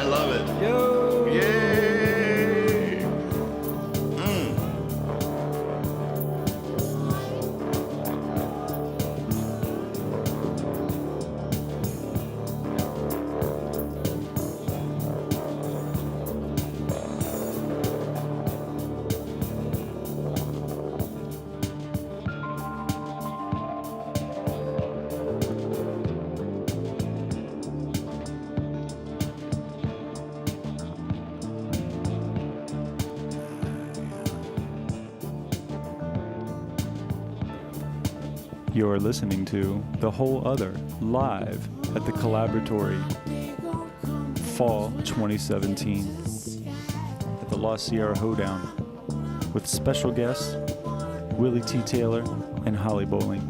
I love it. Yo! Yay! You're listening to The Whole Other live at the Collaboratory Fall 2017 at the Lost Sierra Hoedown with special guests Willie T. Taylor and Holly Bowling.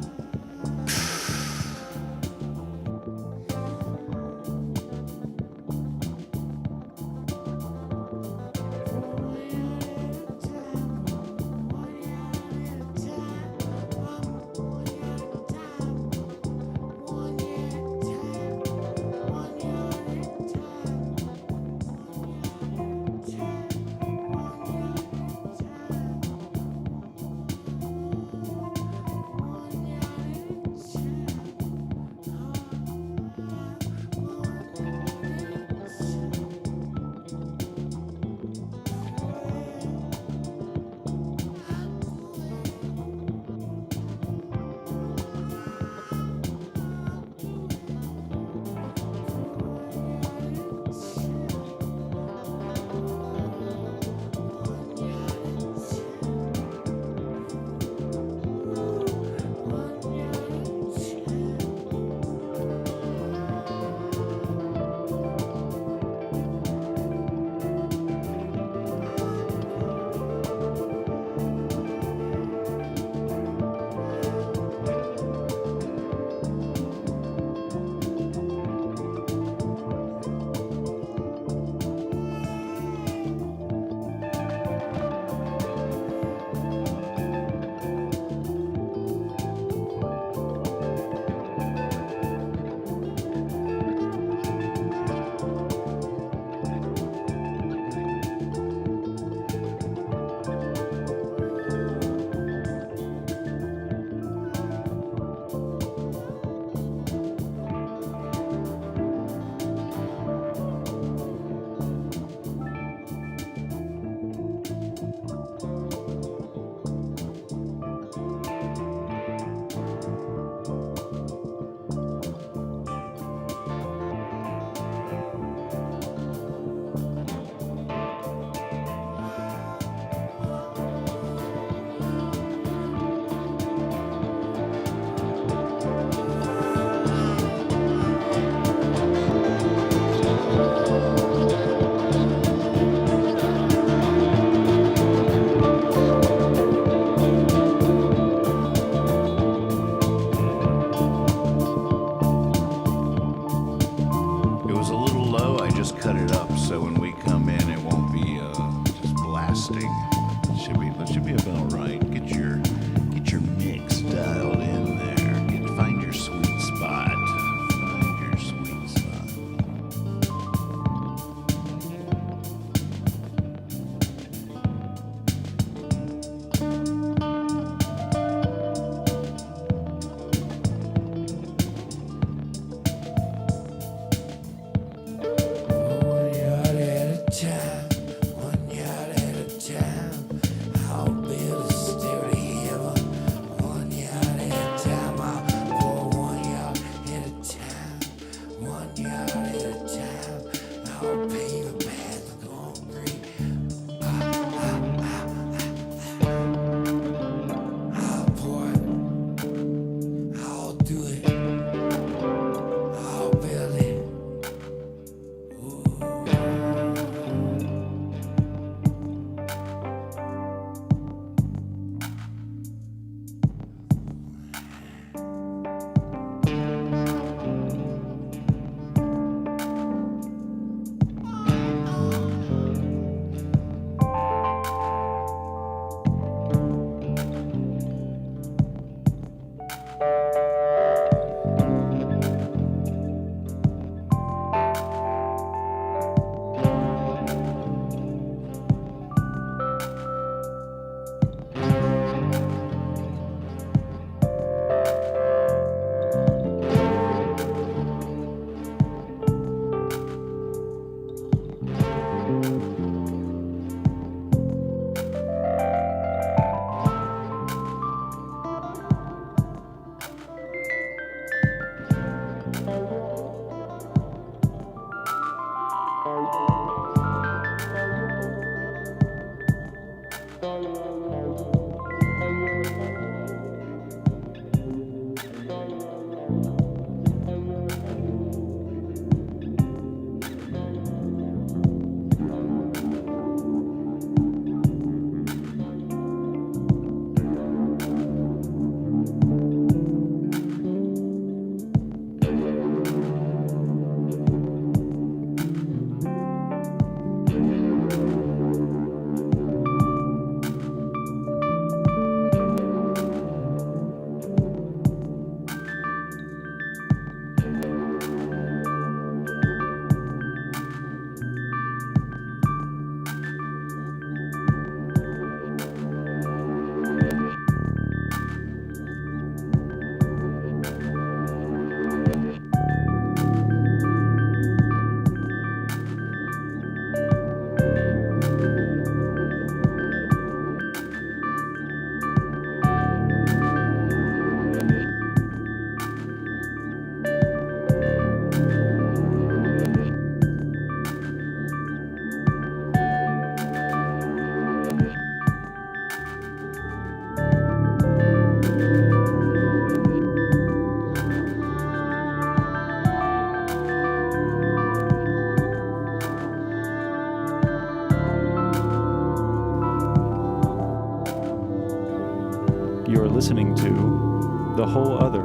listening to The Whole Other,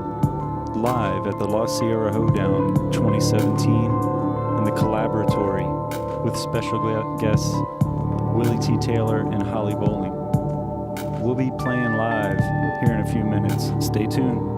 live at the Lost Sierra Hoedown 2017 in the Collaboratory with special guests Willie T. Taylor and Holly Bowling. We'll be playing live here in a few minutes. Stay tuned.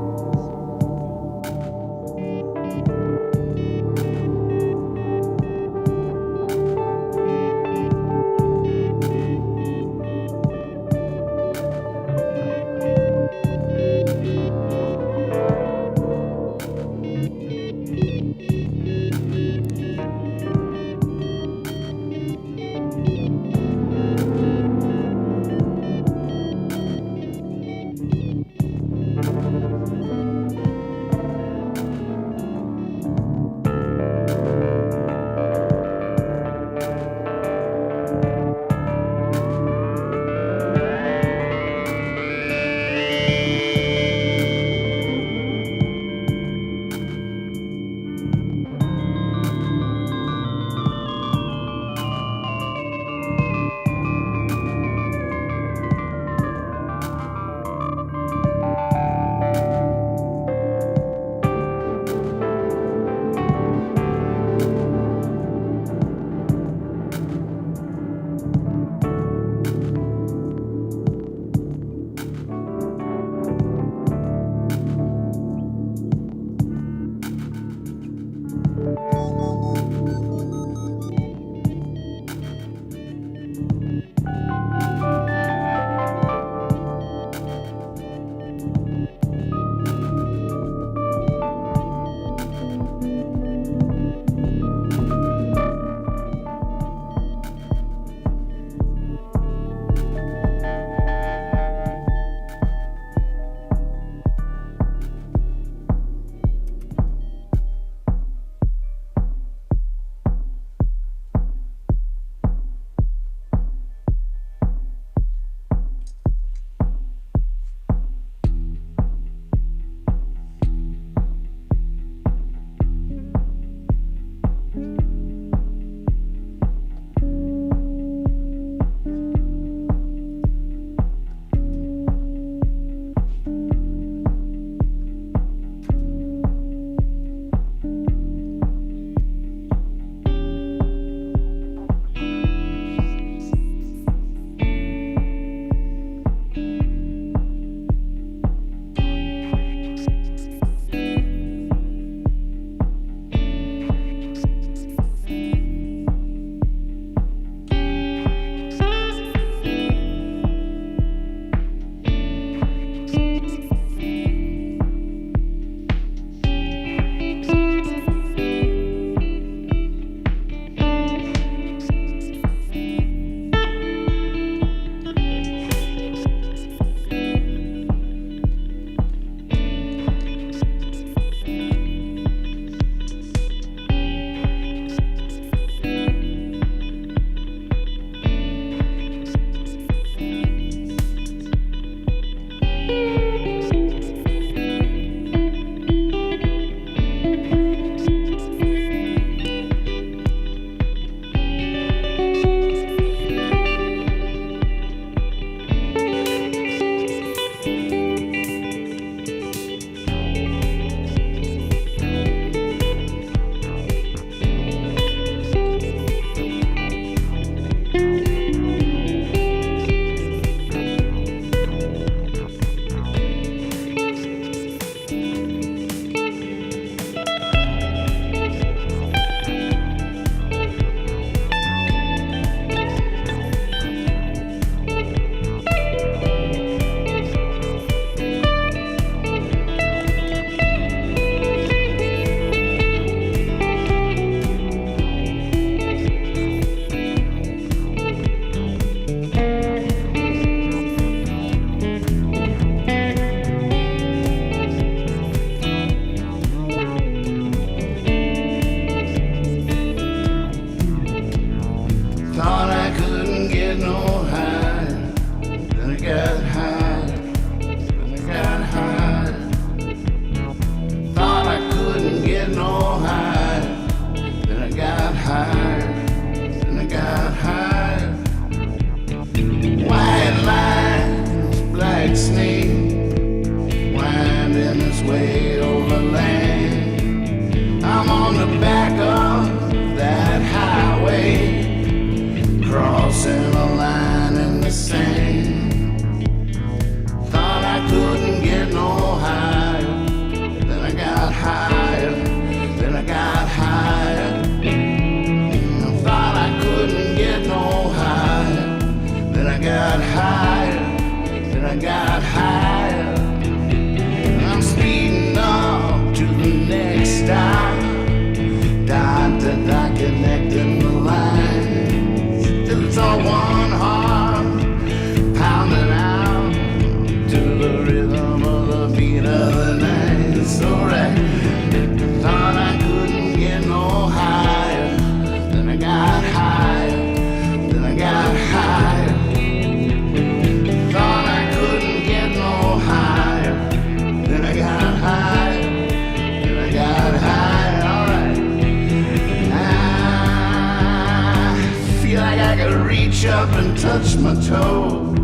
up and touch my toes.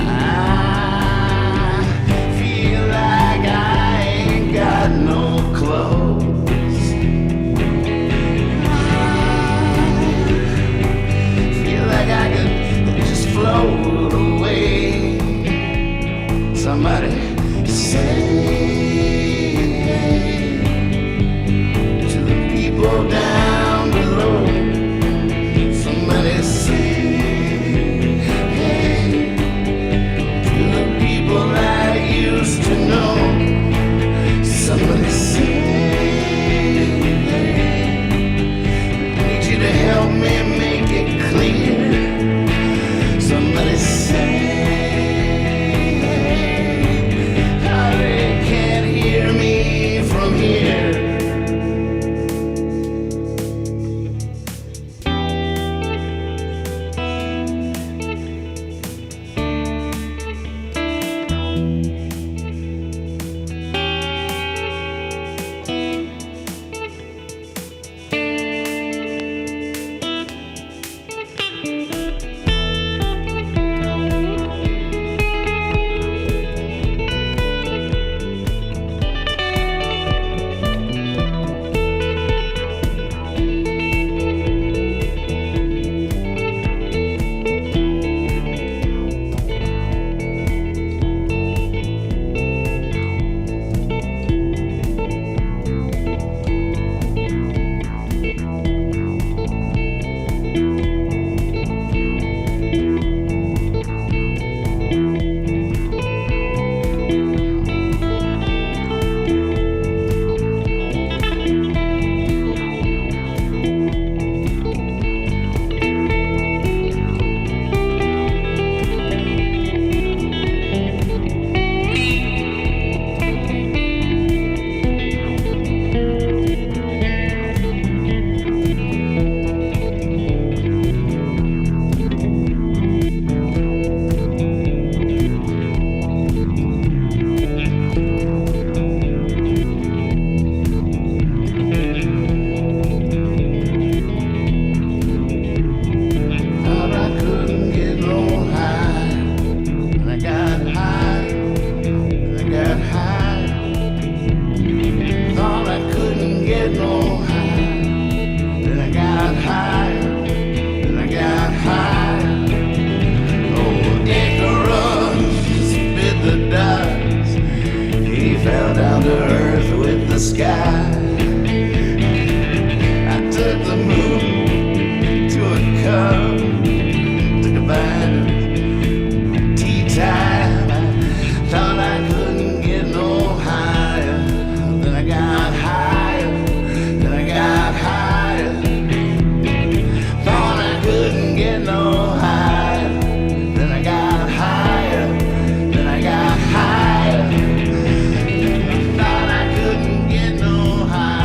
I feel like I ain't got no clothes. I feel like I could just float away. Somebody say to the people down below. Somebody say hey to the people I used to know. Somebody say I need you to help me make it clear. Somebody say how they can't hear me from here. Fell down to earth with the sky. I took the moon to a cup, took a bite of tea time. I thought I couldn't get no higher. Then I got higher, then I got higher. Thought I couldn't get no higher. Then I got higher, then I got higher. Get no higher.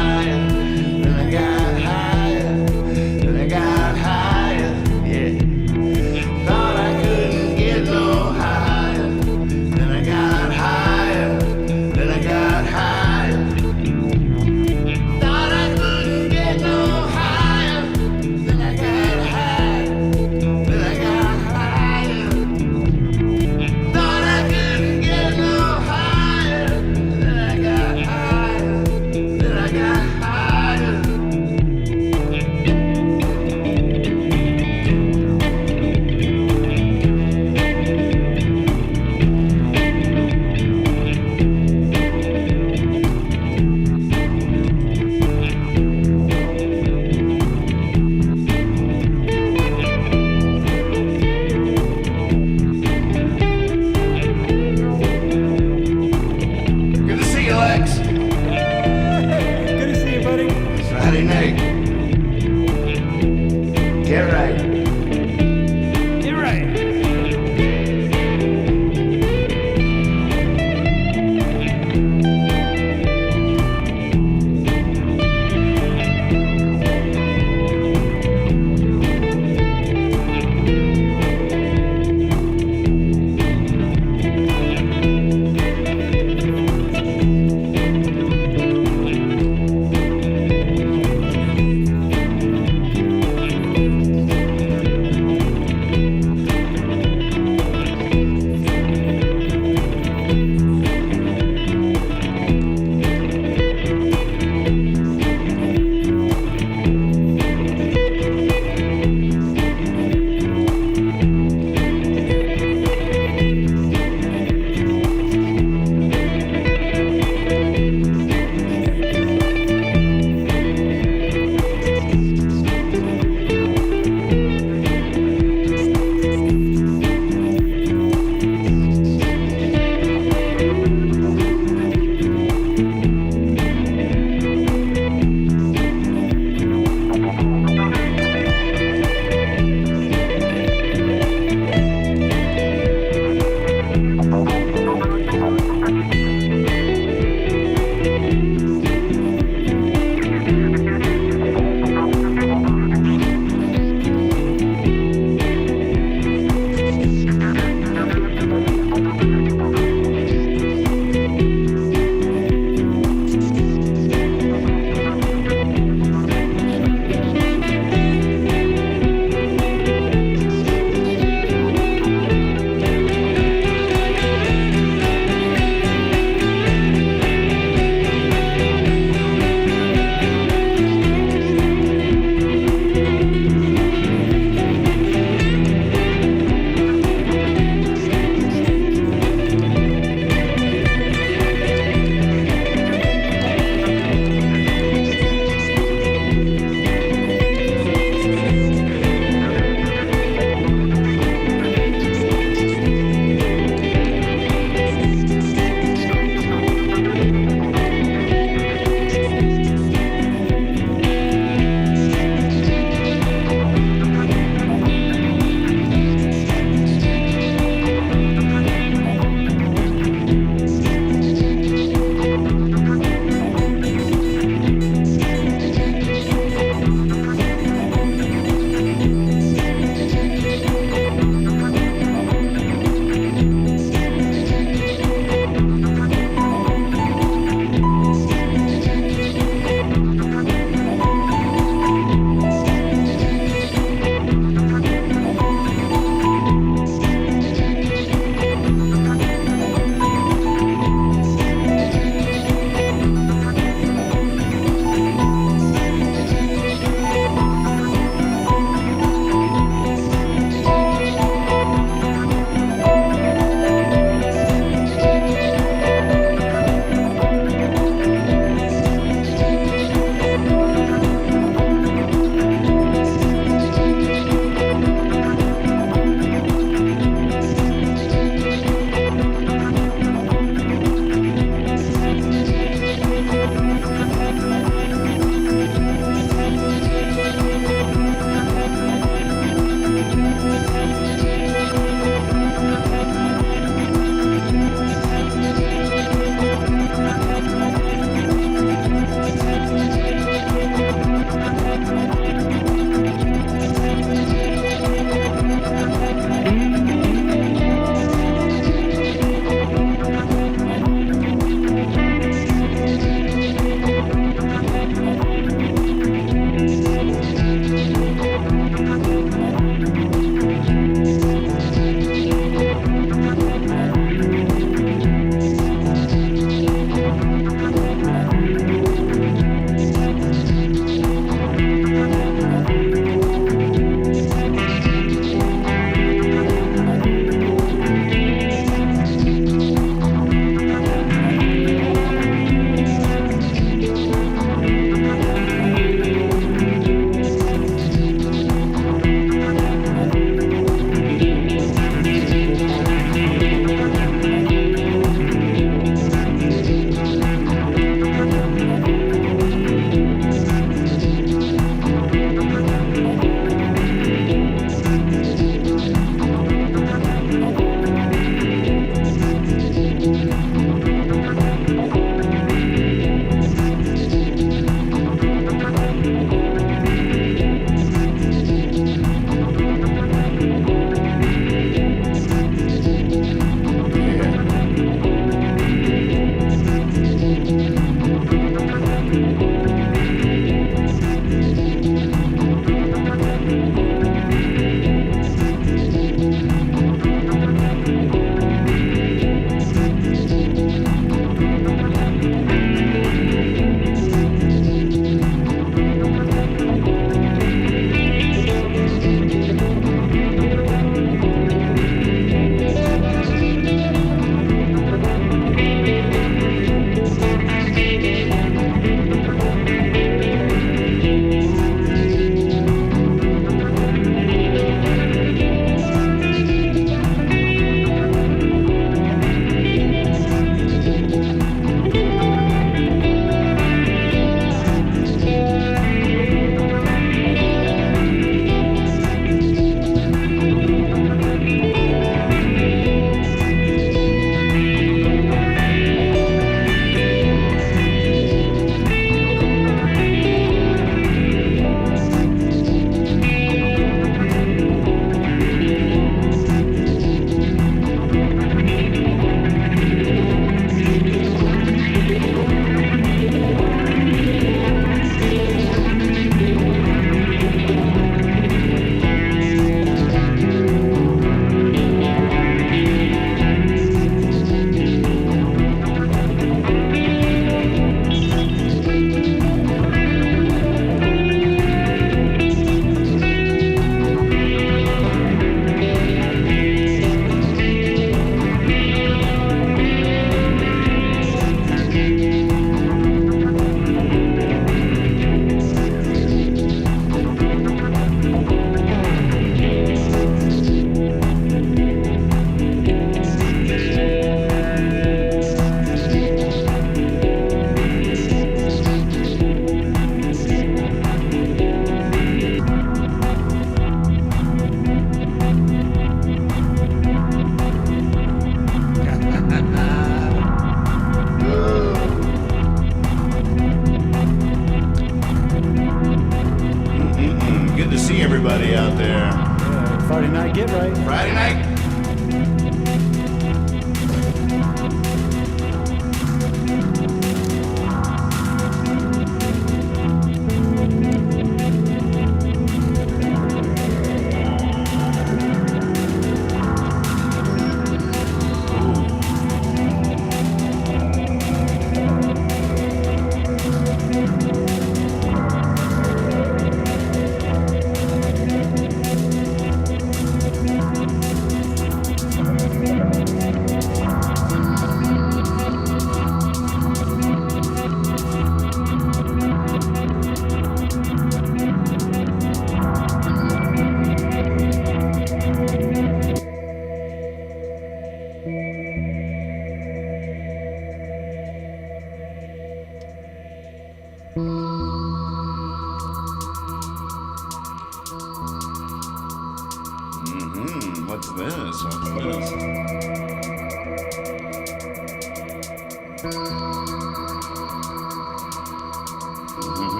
Good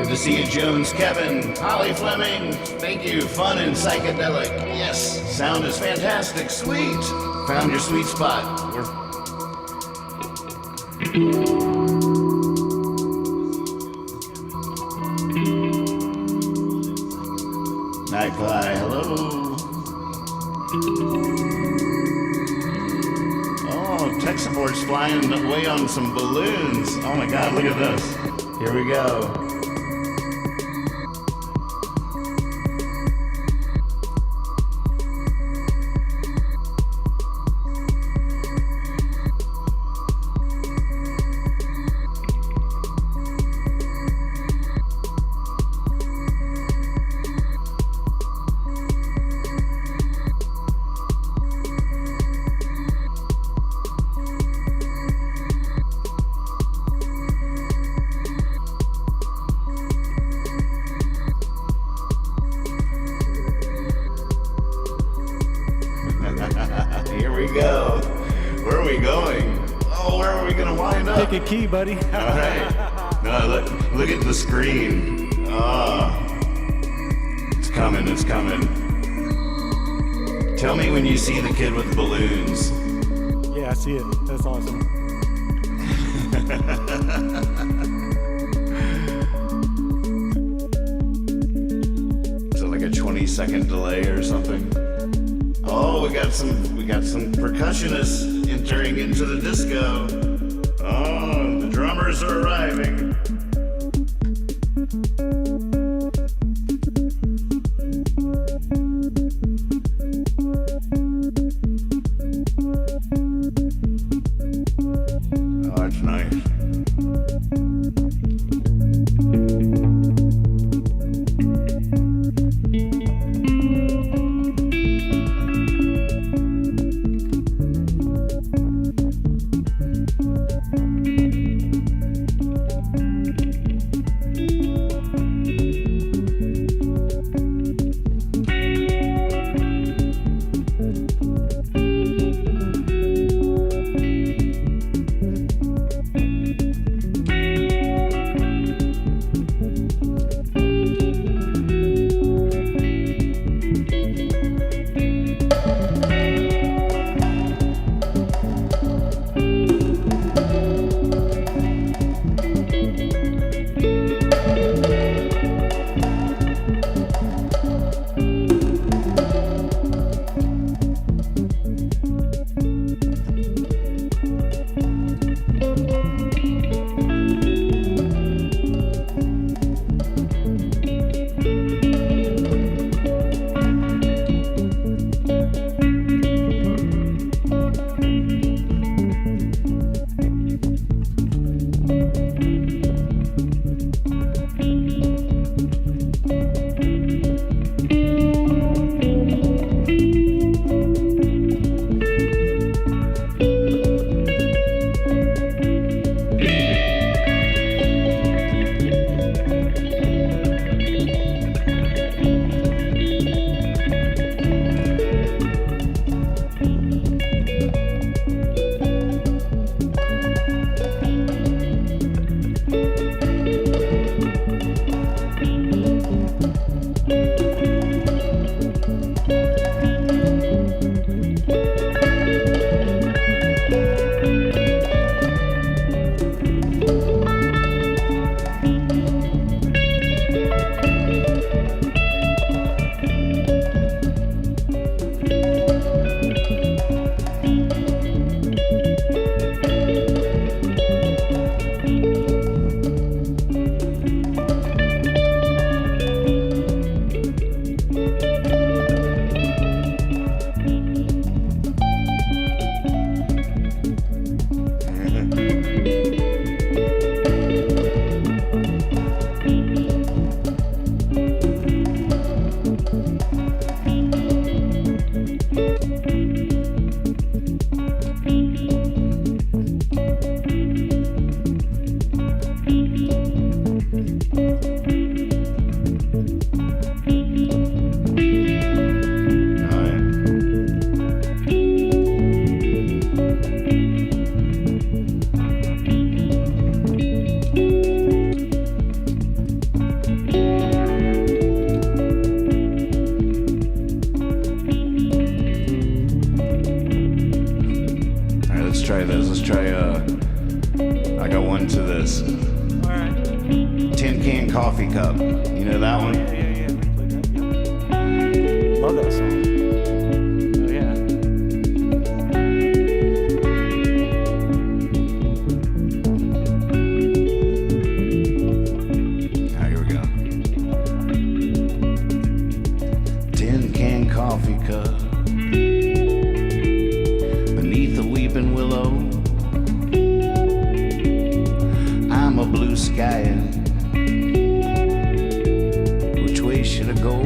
to see you, Jones, Kevin, Holly Fleming. Thank you. Fun and psychedelic. Yes. Sound is fantastic. Sweet. Found your sweet spot. Magpie, hello. Oh, tech support's flying away on some balloons. Oh my God, look at this. Here we go. Here we go. Where are we going? Oh, where are we going to wind up? Pick a key, buddy. All right. No, look at the screen. Oh, it's coming, it's coming. Tell me when you see the kid with balloons. Yeah, I see it. That's awesome. So like a 20-second delay or something. Oh, we got some percussionists entering into the disco. Oh, the drummers are arriving. Oh, that's nice. try this. Let's try, I got one to this. Alright. Tin Can Coffee Cup. You know that one? Yeah. Love that song. Oh, yeah. Here we go. Tin Can Coffee Cup. Beneath the weeping willow, I'm a blue sky. Which way should I go?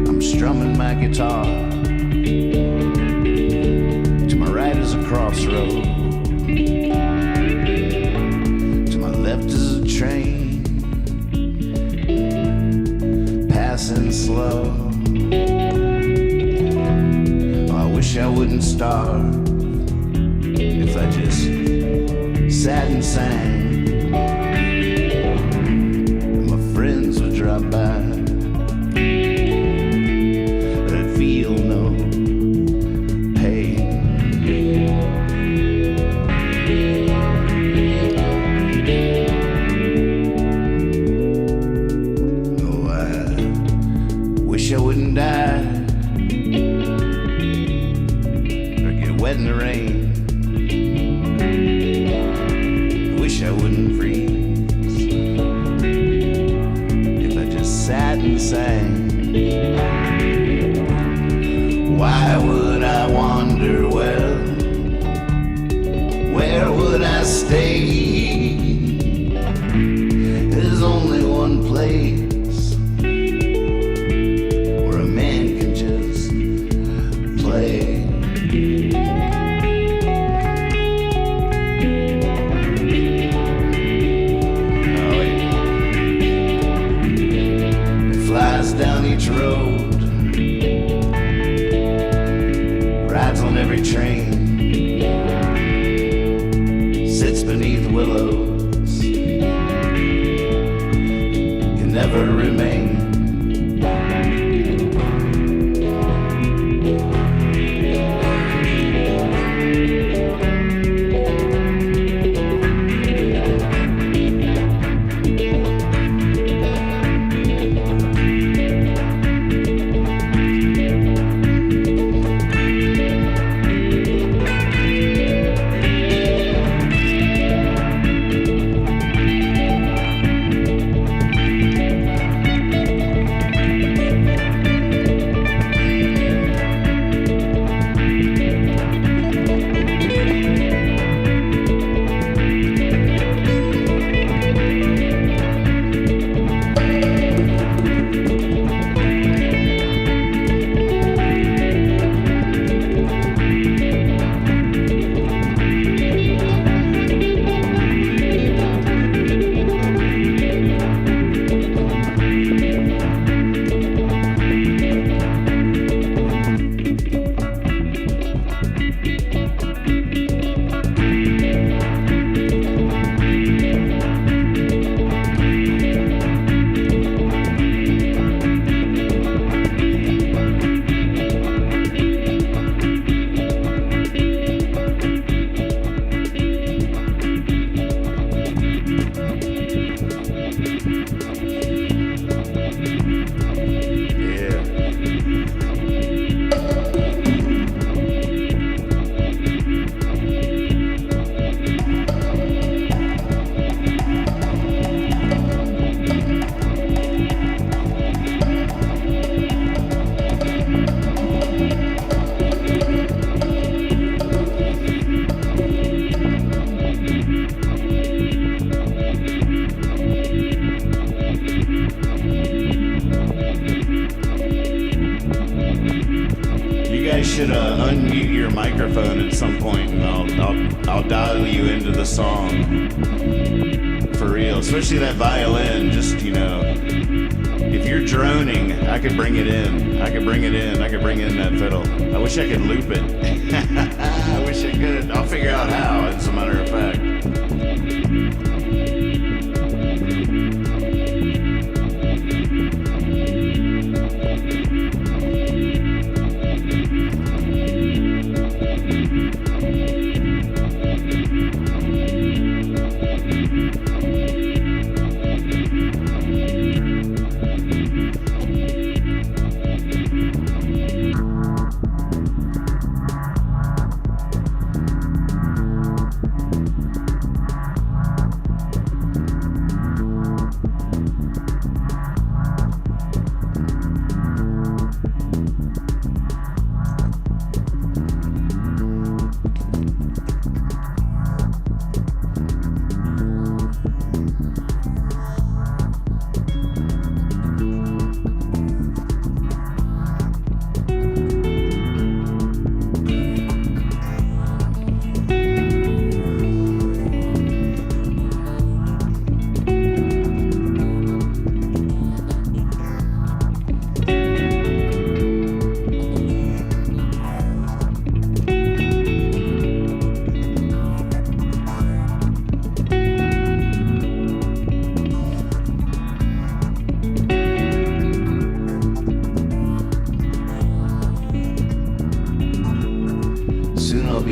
I'm strumming my guitar. To my right is a crossroad. To my left is a train passing slow. I wish I wouldn't starve if I just sat and sang. And my friends would drop by. I'd feel no pain. Oh, I wish I wouldn't die. Wet in the rain. I wish I wouldn't freeze if I just sat and sang. Why would I wander? Well, where would I stay? There's only one place where a man can just play. Down each road, rides on every train, sits beneath willows, can never remain. Should unmute your microphone at some point, and I'll dial you into the song for real. Especially that violin. Just if you're droning, I could bring it in. I could bring in that fiddle. I wish I could loop it. I wish I could. I'll figure out how. As a matter of fact.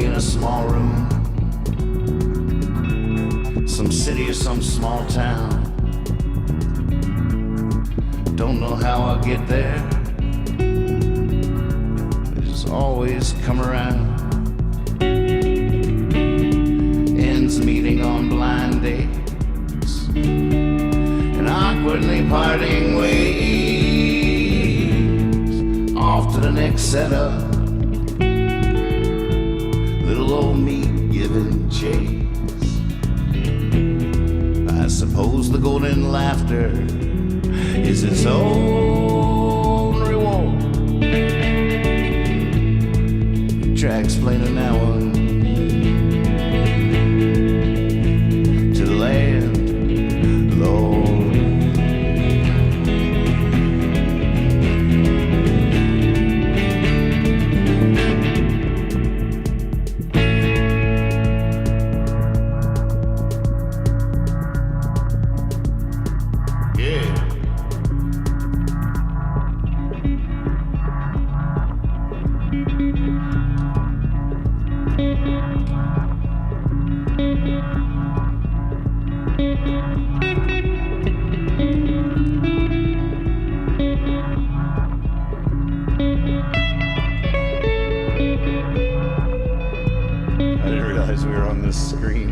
in a small room, some city or some small town. Don't know how I'll get there, they just always come around. Ends meeting on blind dates and awkwardly parting ways. Off to the next setup, little old me giving chase. I suppose the golden laughter is its own reward. Try explaining that one to the landlord. I didn't realize we were on this screen.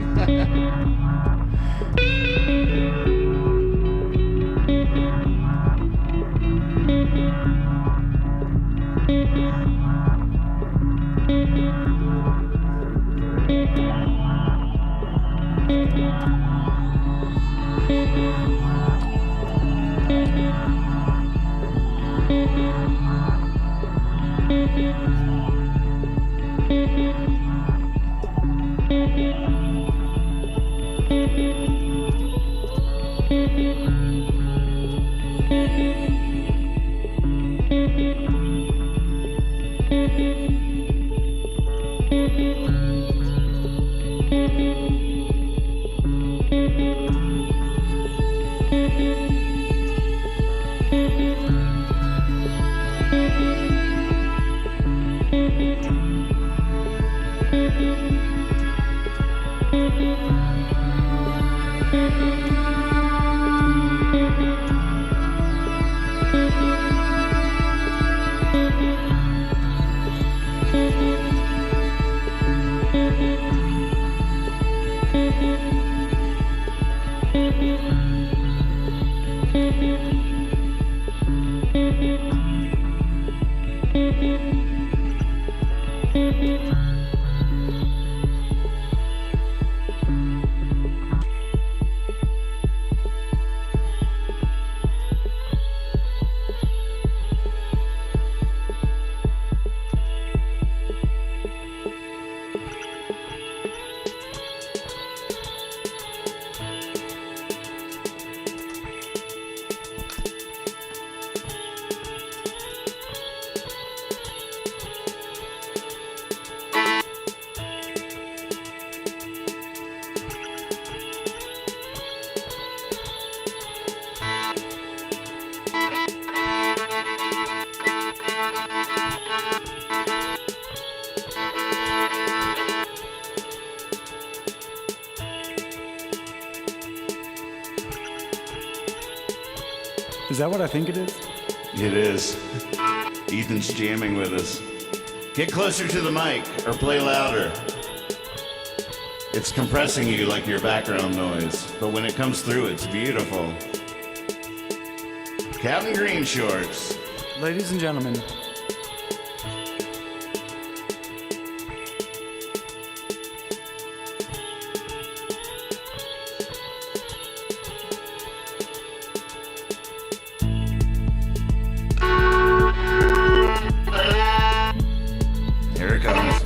Is that what I think it is? It is. Ethan's jamming with us. Get closer to the mic or play louder. It's compressing you like your background noise, but when it comes through, it's beautiful. Captain Green Shorts. Ladies and gentlemen, here it comes.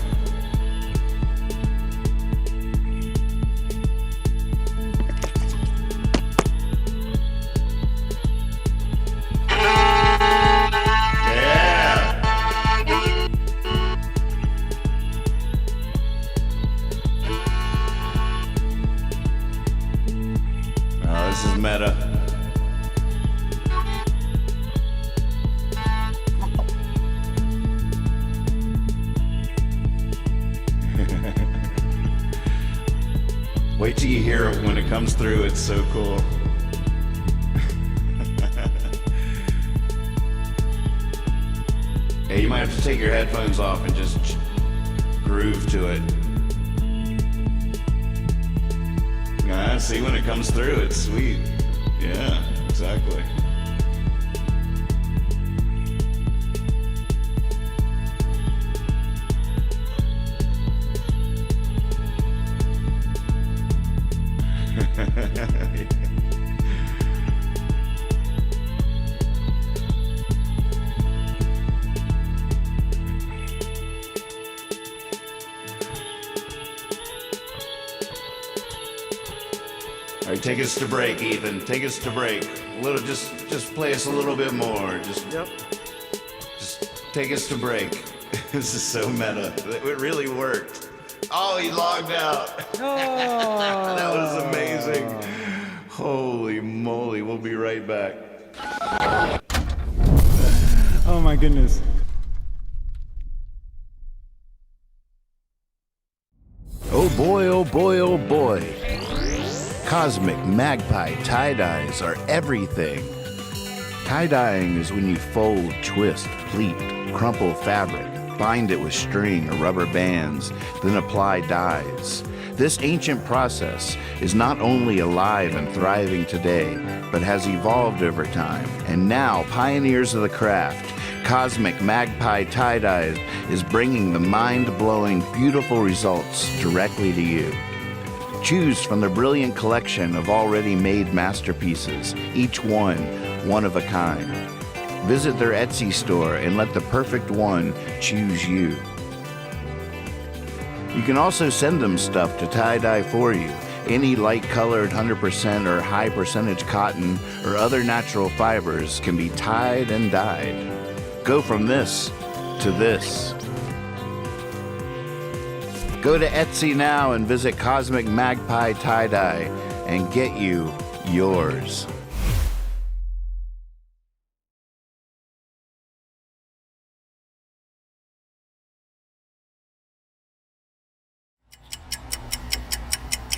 Yeah. Wait till you hear it when it comes through. It's so cool. Yeah, you might have to take your headphones off and just groove to it. Yeah, see, when it comes through, it's sweet. Yeah, exactly. All right, take us to break, Ethan. Take us to break. A little, just play us a little bit more. Just take us to break. This is so meta. It really worked. Oh, he logged out. Oh. That was amazing. Holy moly, we'll be right back. Oh my goodness. Oh boy, oh boy, oh boy. Cosmic magpie tie-dyes are everything. Tie-dyeing is when you fold, twist, pleat, crumple fabric, bind it with string or rubber bands, then apply dyes. This ancient process is not only alive and thriving today, but has evolved over time. And now, pioneers of the craft, Cosmic Magpie Tie-Dyes is bringing the mind-blowing, beautiful results directly to you. Choose from their brilliant collection of already made masterpieces, each one of a kind. Visit their Etsy store and let the perfect one choose you. You can also send them stuff to tie-dye for you. Any light-colored 100% or high percentage cotton or other natural fibers can be tied and dyed. Go from this to this. Go to Etsy now and visit Cosmic Magpie Tie-Dye and get you yours.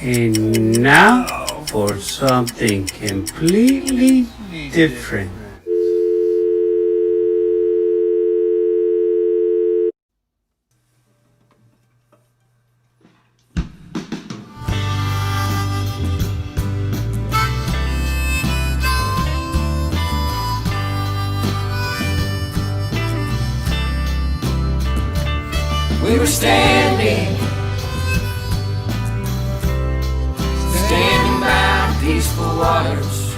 And now for something completely different. We were standing by peaceful waters,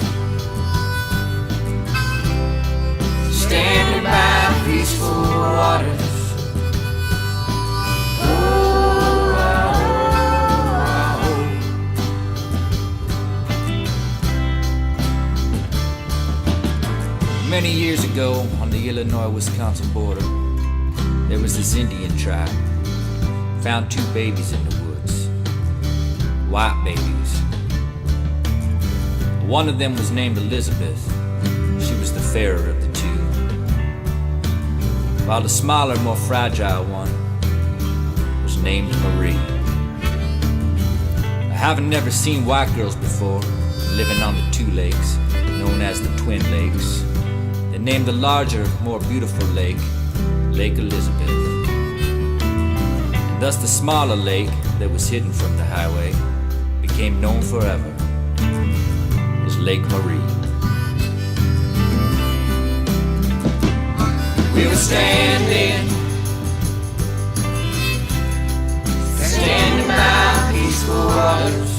standing by peaceful waters. Many years ago, on the Illinois-Wisconsin border, there was this Indian tribe. Found 2 babies in the woods, white babies. One of them was named Elizabeth. She was the fairer of the 2. While the smaller, more fragile one was named Marie. I haven't never seen white girls before, living on the 2 lakes, known as the Twin Lakes. They named the larger, more beautiful lake, Lake Elizabeth. And thus the smaller lake that was hidden from the highway became known forever as Lake Marie. We were standing by peaceful waters,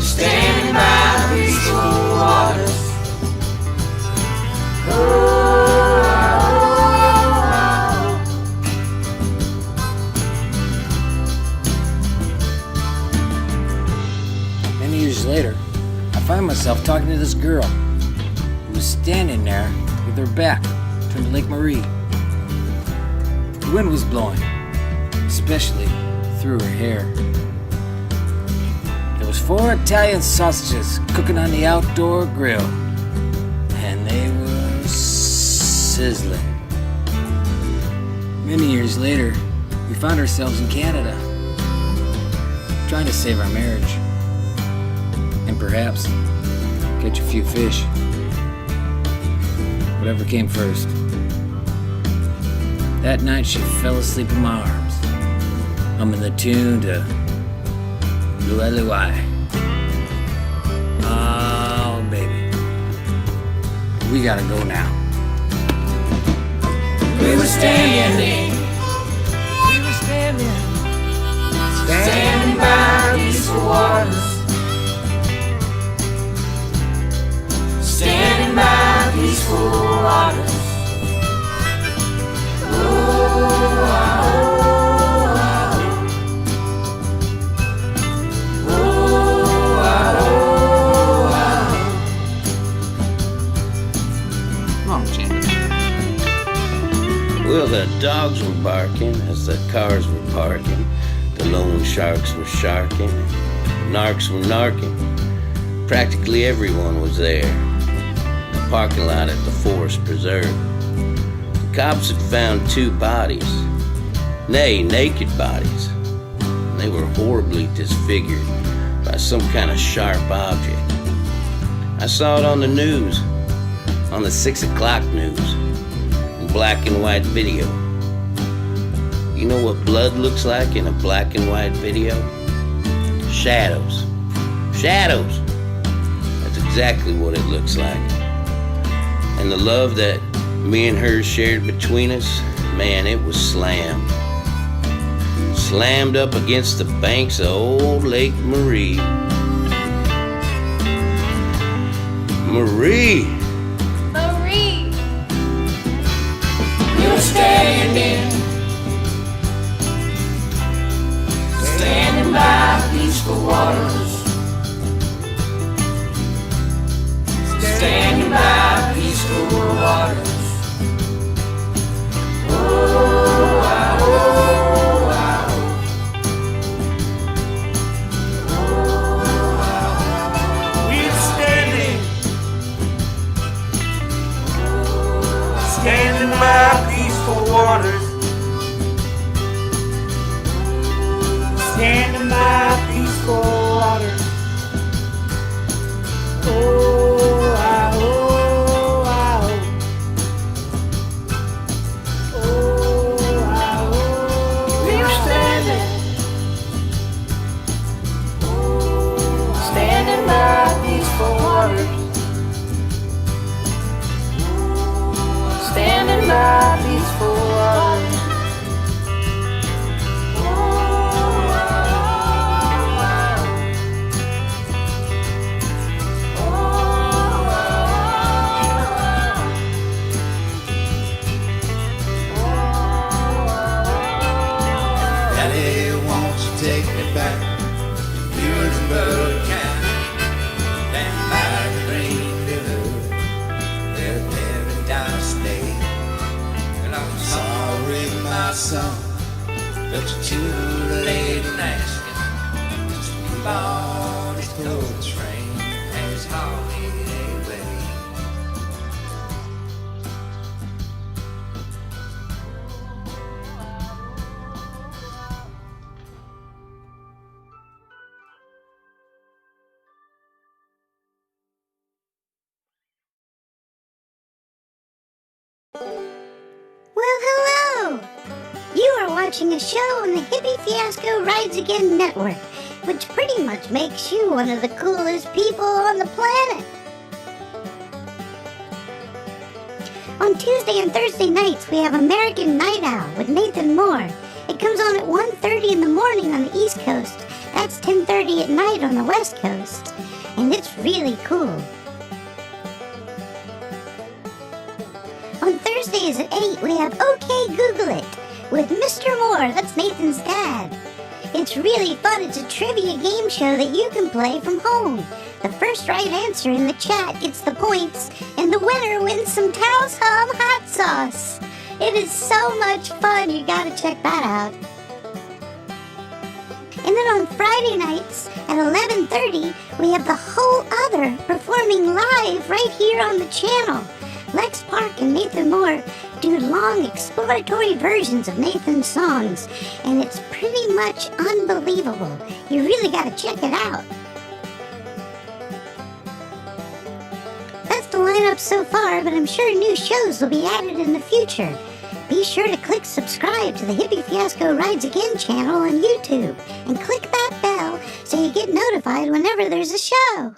standing by peaceful waters. Many years later, I find myself talking to this girl who was standing there with her back turned to Lake Marie. The wind was blowing, especially through her hair. There was 4 Italian sausages cooking on the outdoor grill, and they were sizzling. Many years later, we found ourselves in Canada. trying to save our marriage. And perhaps catch a few fish. Whatever came first. That night she fell asleep in my arms, humming the tune to Luai. Oh, baby. We gotta go now. We were standing by peaceful waters. Standing by peaceful waters. Well, the dogs were barking as the cars were parking. The lone sharks were sharking. Narcs were narking. Practically everyone was there. The parking lot at the Forest Preserve. The cops had found 2 bodies. Nay, naked bodies. They were horribly disfigured by some kind of sharp object. I saw it on the news, on the 6 o'clock news, in black and white video. You know what blood looks like in a black and white video? Shadows. Shadows! That's exactly what it looks like. And the love that me and her shared between us, man, it was slammed. Slammed up against the banks of old Lake Marie. Marie! Marie! You're standing by peaceful waters. Standing by peaceful waters. Oh, wow, oh, wow. Oh, wow. We're standing by peaceful waters. Standing by peaceful waters. Oh, wow, oh, wow. Oh, wow, oh, we're standing by peaceful waters. Standing by peaceful waters. Take me back to Muhlenberg County, down by the Green River, where paradise lay. And I'm sorry, my son, but you're too late in asking. Just keep on this cold train as holiday way. Well, hello! You are watching a show on the Hippie Fiasco Rides Again network, which pretty much makes you one of the coolest people on the planet. On Tuesday and Thursday nights, we have American Night Owl with Nathan Moore. It comes on at 1:30 in the morning on the East Coast. That's 10:30 at night on the West Coast. And it's really cool. On Thursdays at 8, we have OK Google It with Mr. Moore, that's Nathan's dad. It's really fun. It's a trivia game show that you can play from home. The first right answer in the chat gets the points, and the winner wins some Taos Hum hot sauce. It is so much fun. You gotta check that out. And then on Friday nights at 11:30, we have The Whole Other performing live right here on the channel. Lex Park and Nathan Moore do long exploratory versions of Nathan's songs, and it's pretty much unbelievable. You really gotta check it out. That's the lineup so far, but I'm sure new shows will be added in the future. Be sure to click subscribe to the Hippie Fiasco Rides Again channel on YouTube, and click that bell so you get notified whenever there's a show.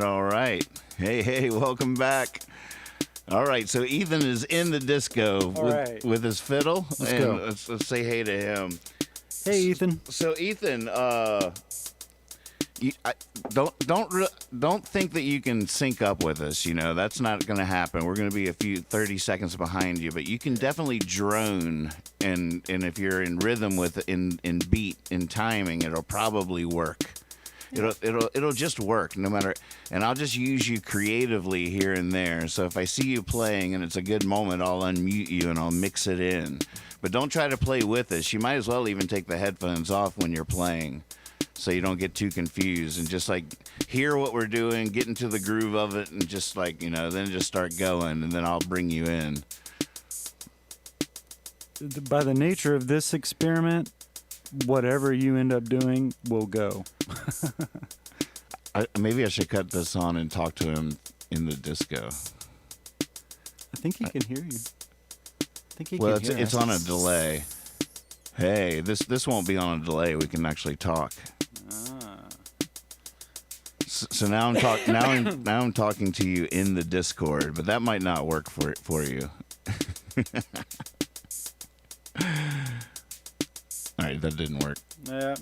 All right. Hey, welcome back All right, so Ethan is in the disco right. with his fiddle. Let's and go. Let's say hey to him. Hey, Ethan. So Ethan, don't think that you can sync up with us. You know that's not going to happen. We're going to be a few 30 seconds behind you, but you can definitely drone, and if you're in rhythm with in beat in timing, it'll probably work. It'll just work no matter. And I'll just use you creatively here and there. So if I see you playing and it's a good moment, I'll unmute you and I'll mix it in. But don't try to play with us. You might as well even take the headphones off when you're playing, so you don't get too confused, and just like hear what we're doing, get into the groove of it, and just like then just start going, and then I'll bring you in. By the nature of this experiment, whatever you end up doing will go. Maybe I should cut this on and talk to him in the disco. I think he can hear you. Well, it's on a delay. Hey, this won't be on a delay. We can actually talk. So now I'm talking to you in the Discord, but that might not work for you. All right, that didn't work. Yeah.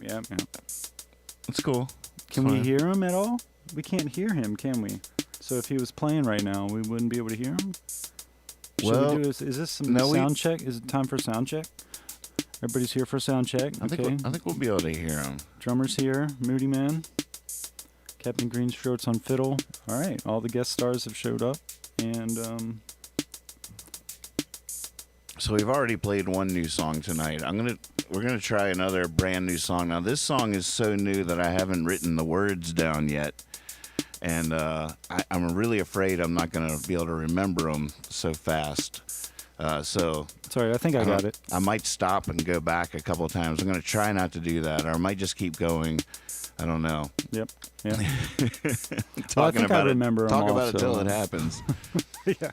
It's cool. Can we hear him at all? We can't hear him, can we? So if he was playing right now, we wouldn't be able to hear him? Is this some sound check? Is it time for sound check? Everybody's here for sound check. I think we'll be able to hear him. Drummer's here. Moody Man. Captain Greenstrokes on fiddle. All right. All the guest stars have showed up. And so we've already played one new song tonight. We're gonna try another brand new song. Now this song is so new that I haven't written the words down yet. And I'm really afraid I'm not going to be able to remember them so fast. Sorry, I think I got it. I might stop and go back a couple of times. I'm going to try not to do that, or I might just keep going. I don't know. Yep. Yeah. Talking about it it till it happens. Yeah.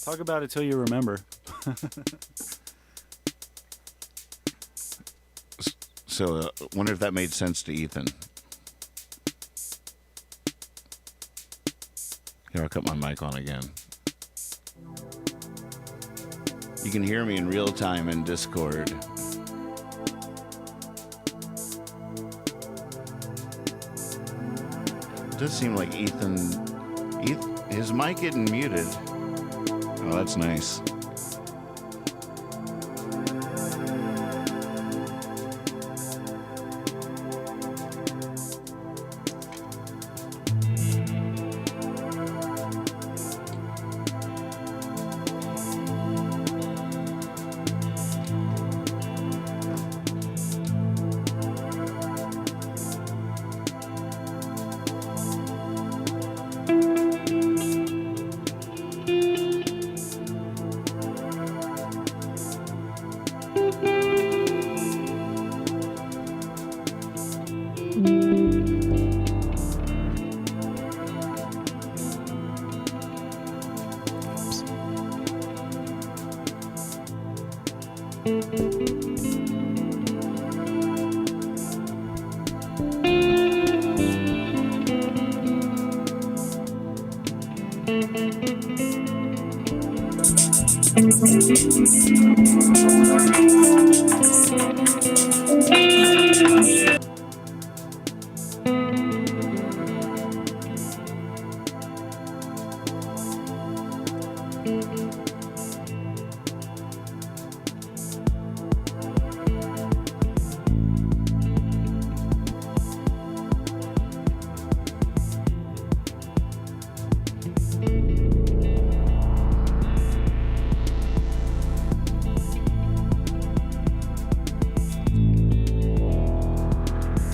Talk about it till you remember. So, wonder if that made sense to Ethan. Here, I'll cut my mic on again. You can hear me in real time in Discord. It does seem like Ethan, his mic getting muted. Oh, that's nice.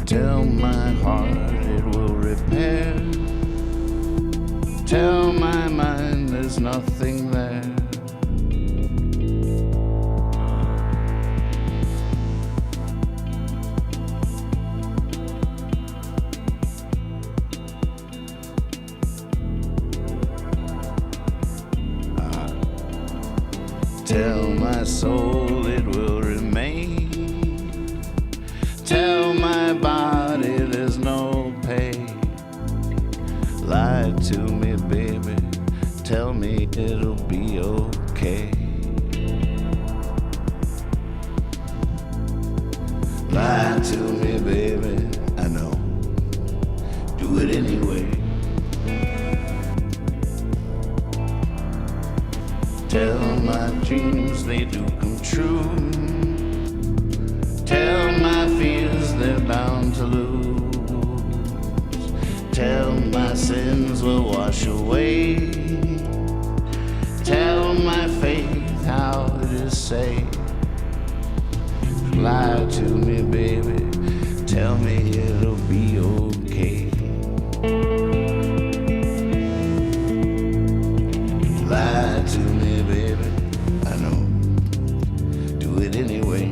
Tell my heart it will repair. Tell my mind there's nothing there. Tell my soul it will remain. Tell my body there's no pain. Lie to me, baby. Tell me it dreams they do come true. Tell my fears they're bound to lose. Tell my sins will wash away. Tell my faith how it is safe. Lie to me, baby. Tell me it'll be okay. Lie to me, baby. I know. Do it anyway.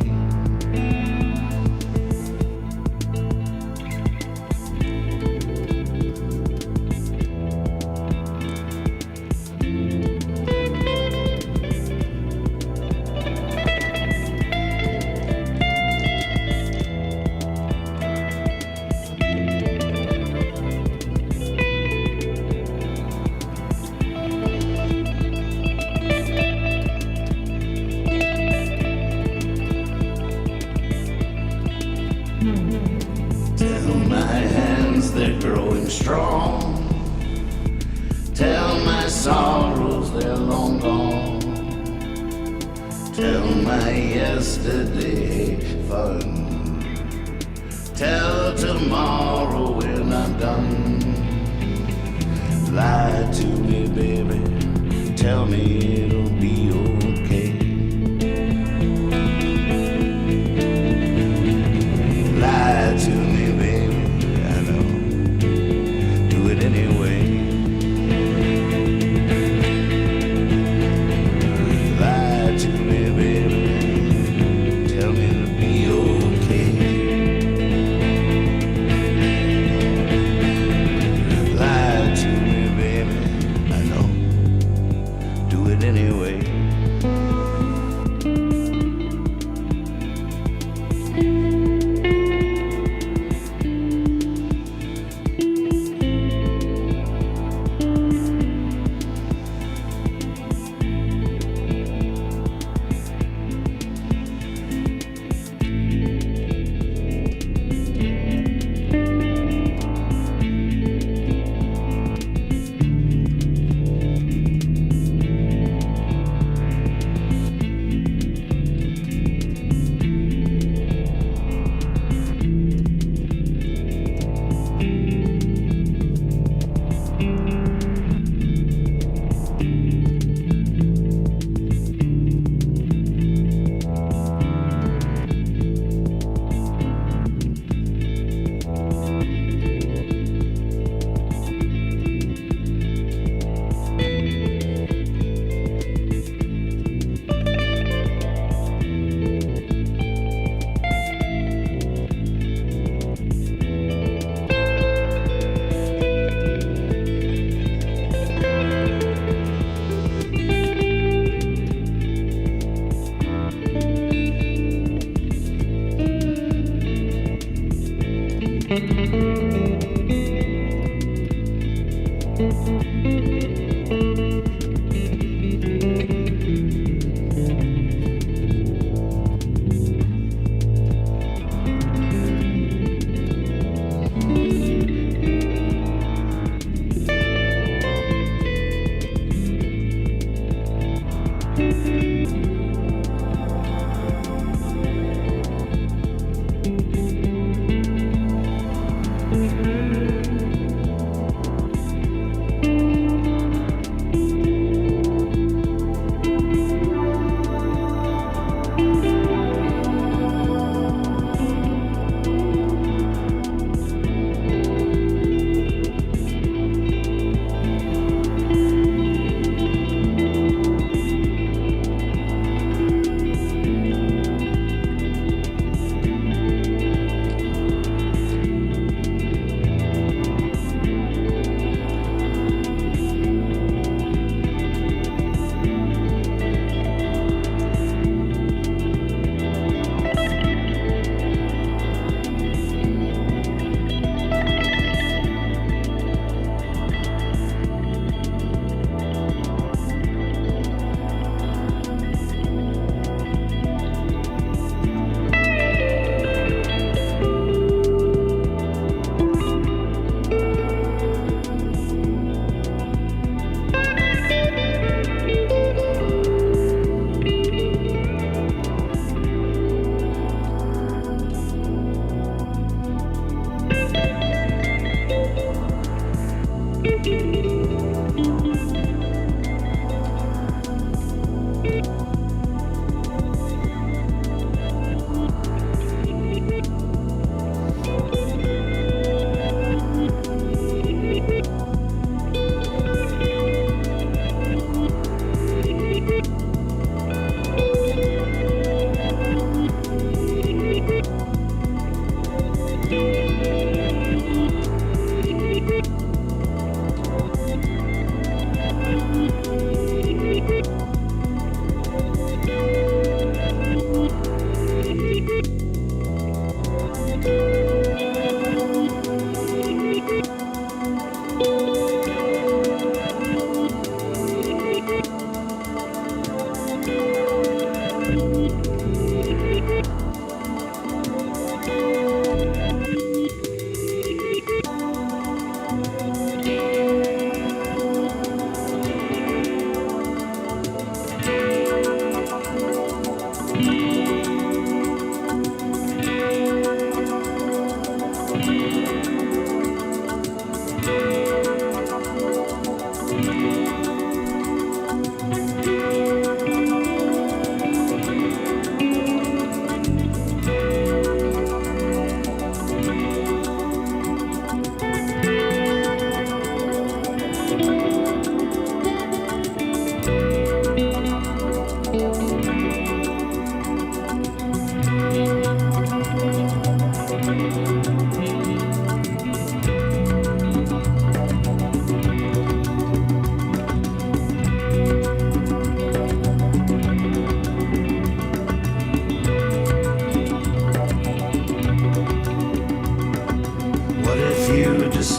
Tell my hands they're growing strong. Tell my sorrows they're long gone. Tell my yesterday fun. Tell tomorrow we're not done. Lie to me, baby. Tell me it'll be okay. Lie to me, baby. I know. Do it anyway. Lie to me, baby. Tell me it'll be okay. Lie to me, baby. I know. Do it anyway.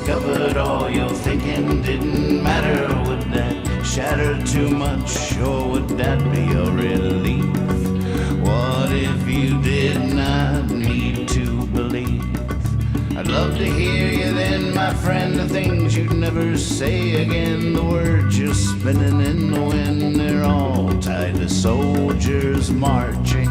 discovered all your thinking didn't matter. Would that shatter too much, or would that be a relief? What if you did not need to believe? I'd love to hear you then, my friend, the things you'd never say again. The words you're spinning in the wind, they're all tied to soldiers marching.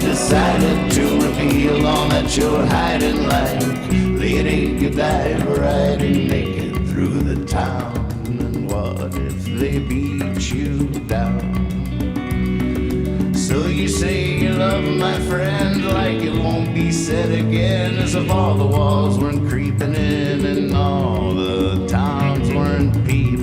Decided to reveal all that you're hiding, like Lady Godiva riding naked through the town. And what if they beat you down? So you say you love my friend like it won't be said again, as if all the walls weren't creeping in and all the towns weren't peeping.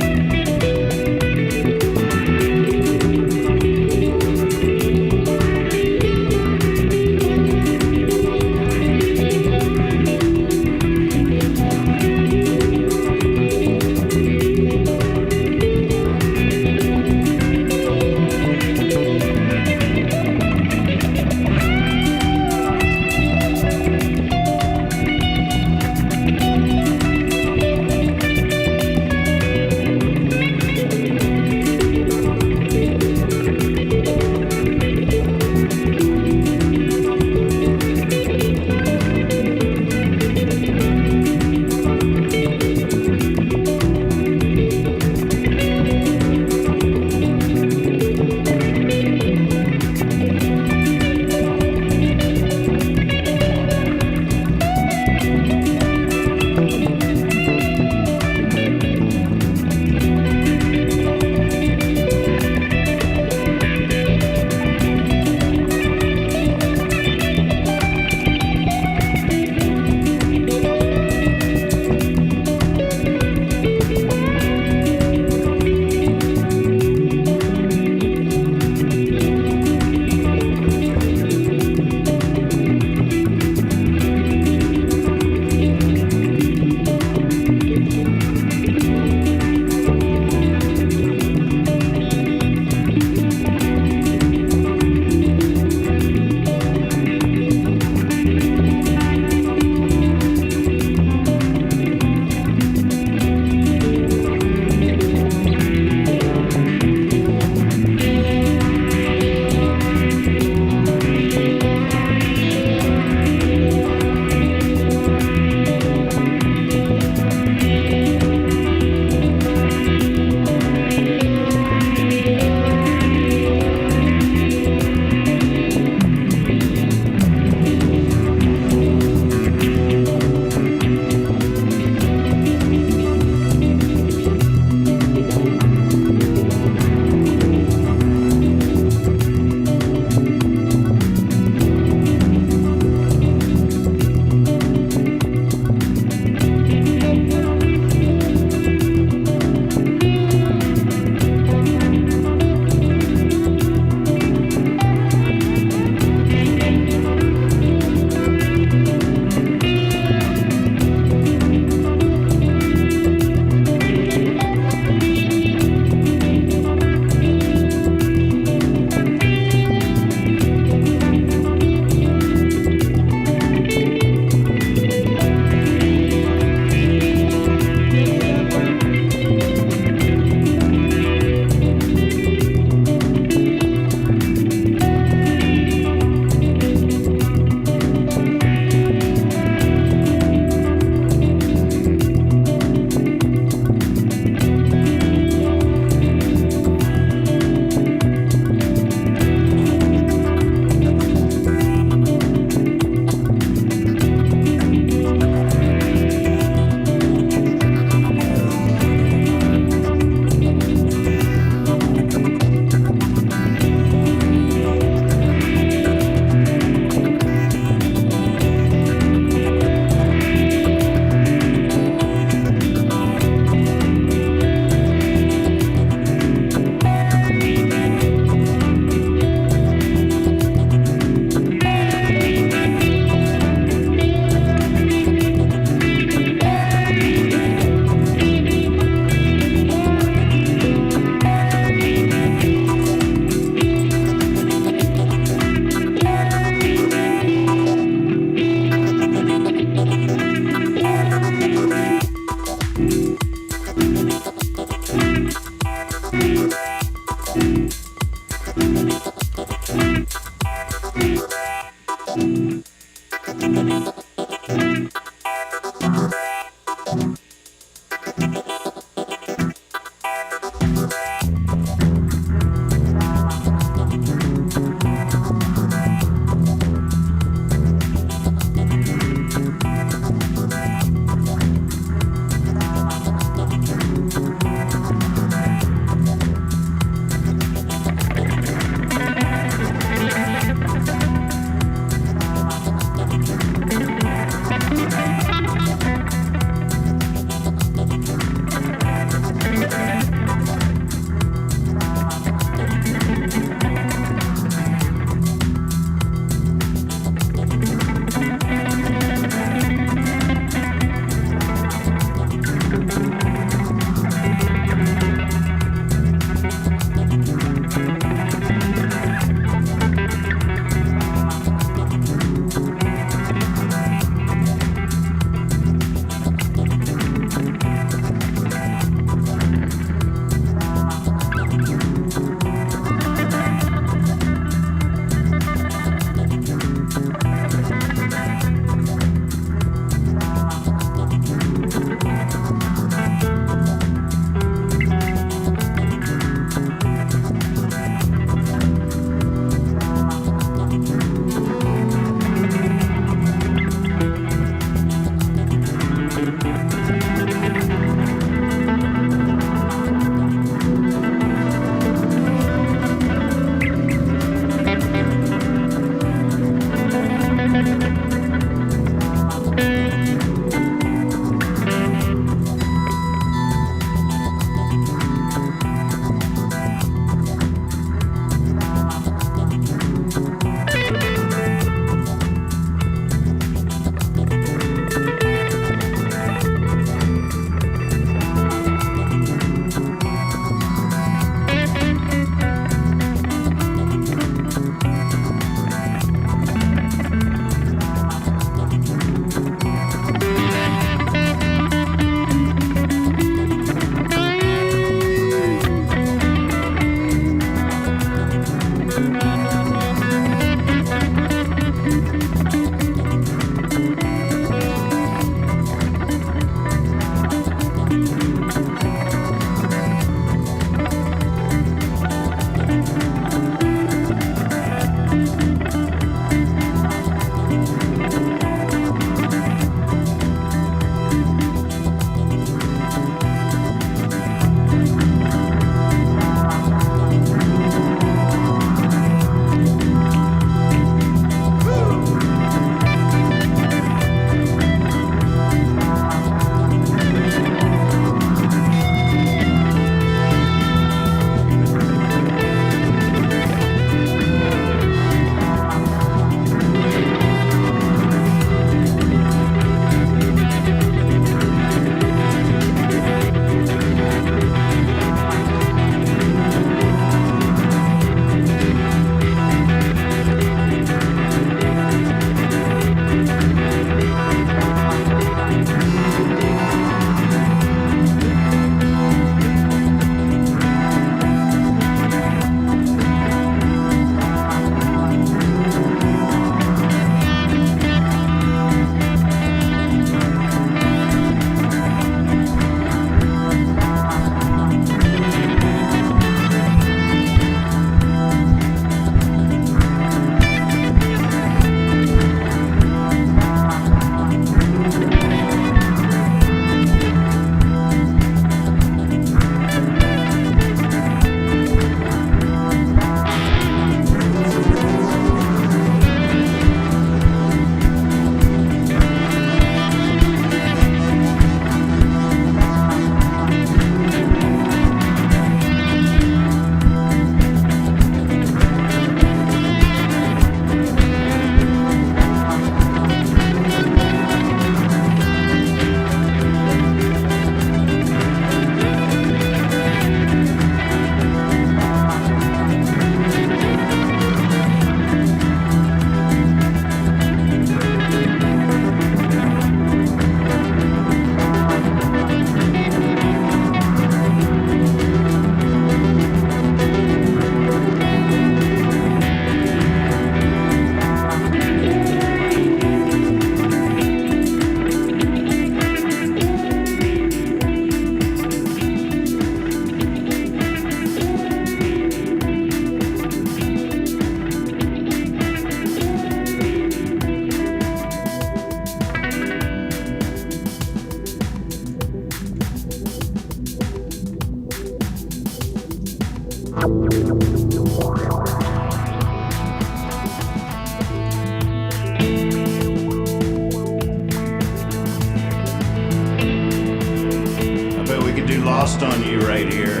lost on you right here.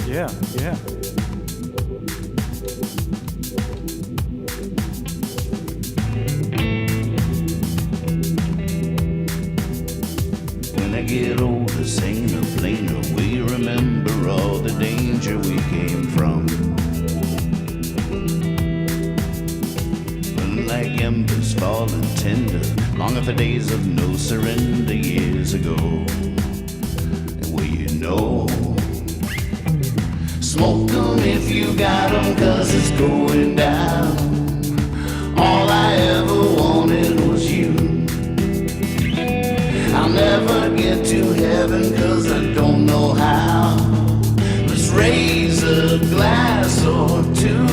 Yeah, yeah. When I get older, saner, plainer, we remember all the danger we came from. Like embers falling tender, longing for days of no surrender years ago. And well, you know, smoke them if you got them, 'cause it's going down. All I ever wanted was you. I'll never get to heaven 'cause I don't know how. Let's raise a glass or two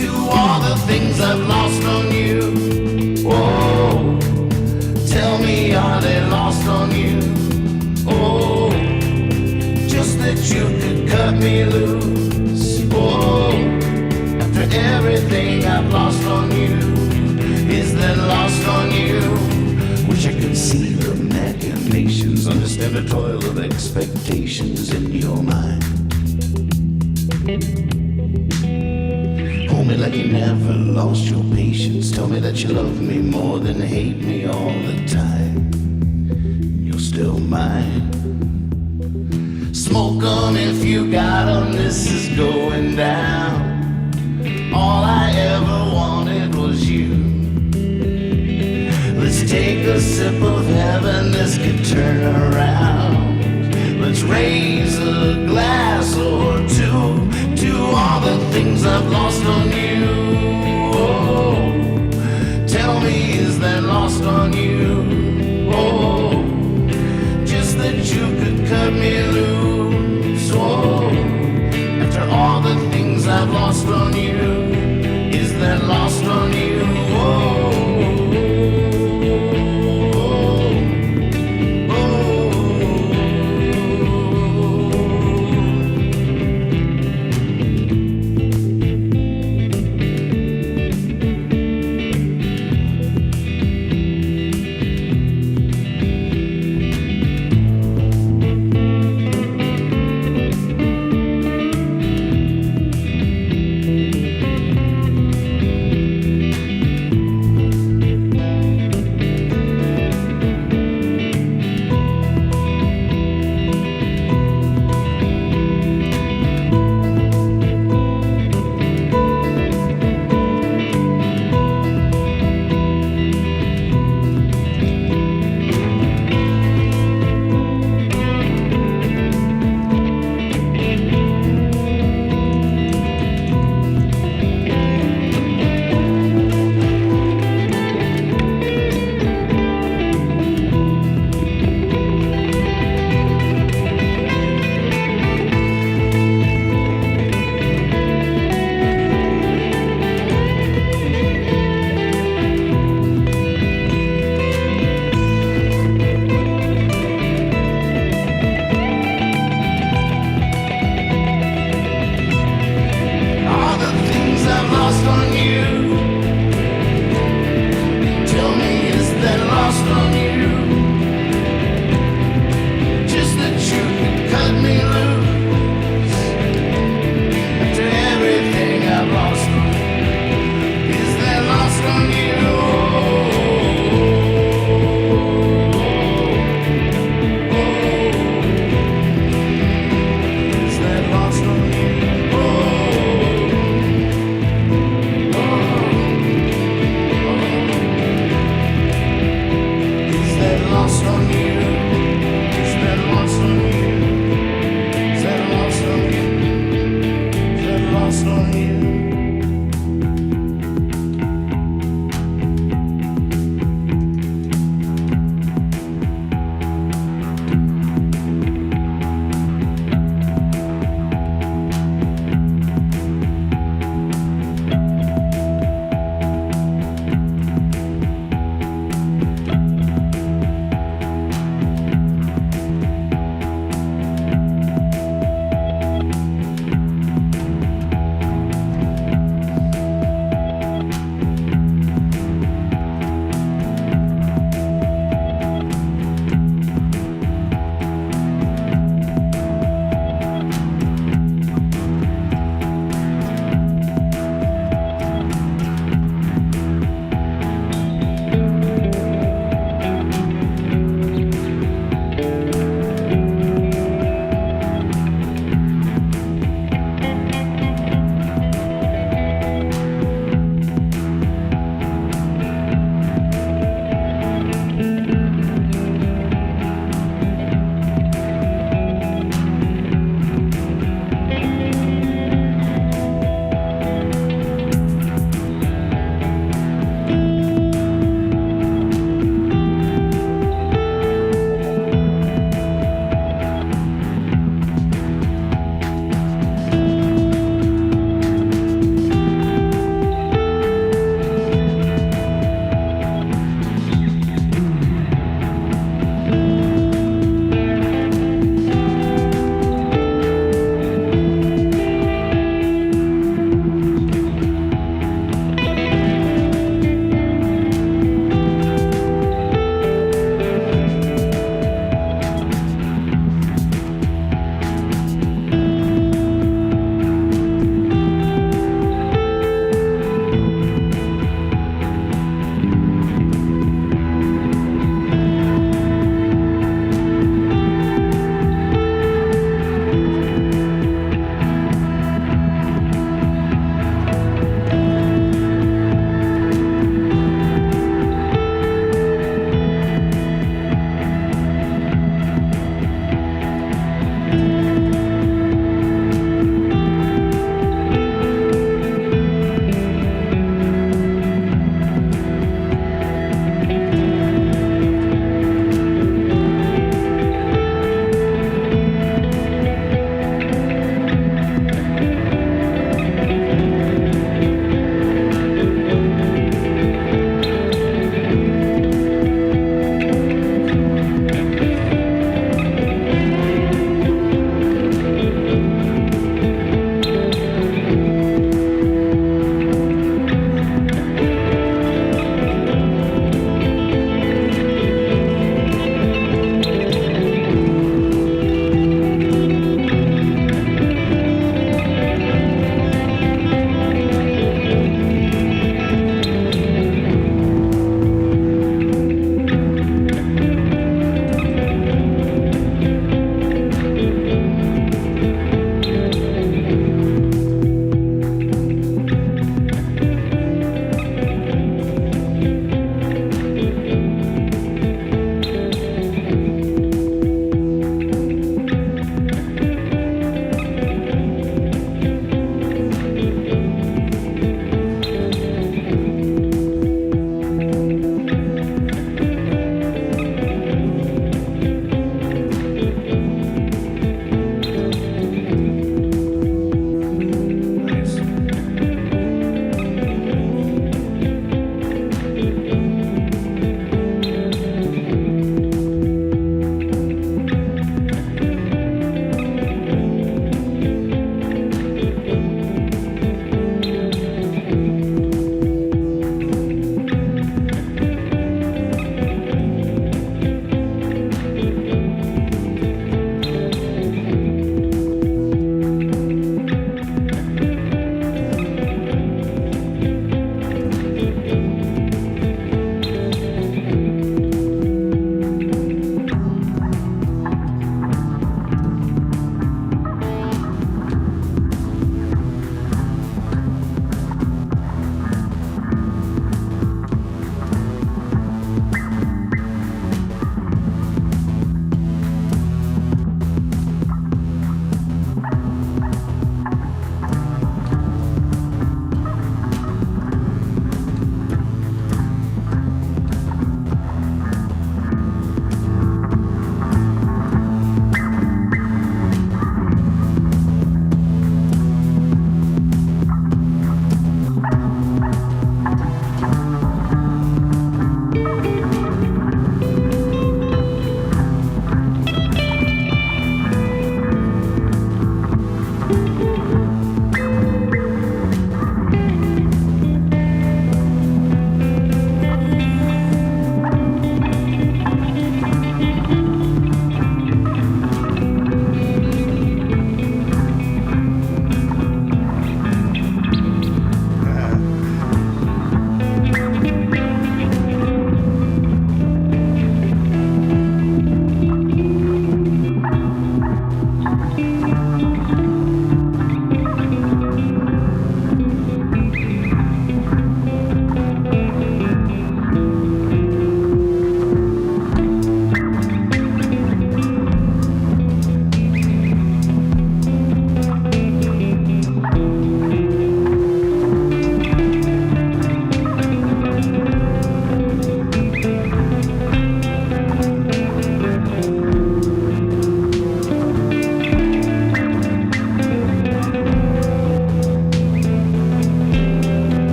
to all the things I've lost on you. Oh, tell me, are they lost on you? Oh, just that you could cut me loose. Oh, after everything I've lost on you, is that lost on you? Wish I could see the machinations, understand the toil of expectations in your mind. Hold me like you never lost your patience. Tell me that you love me more than hate me all the time. You're still mine. Smoke 'em if you got 'em, this is going down. All I ever wanted was you. Let's take a sip of heaven, this could turn around. Let's raise a glass or two to all the things I've lost on you. Oh, tell me, is that lost on you? Oh, just that you could cut me loose. Oh, after all the things I've lost on you, is that lost on you? Oh.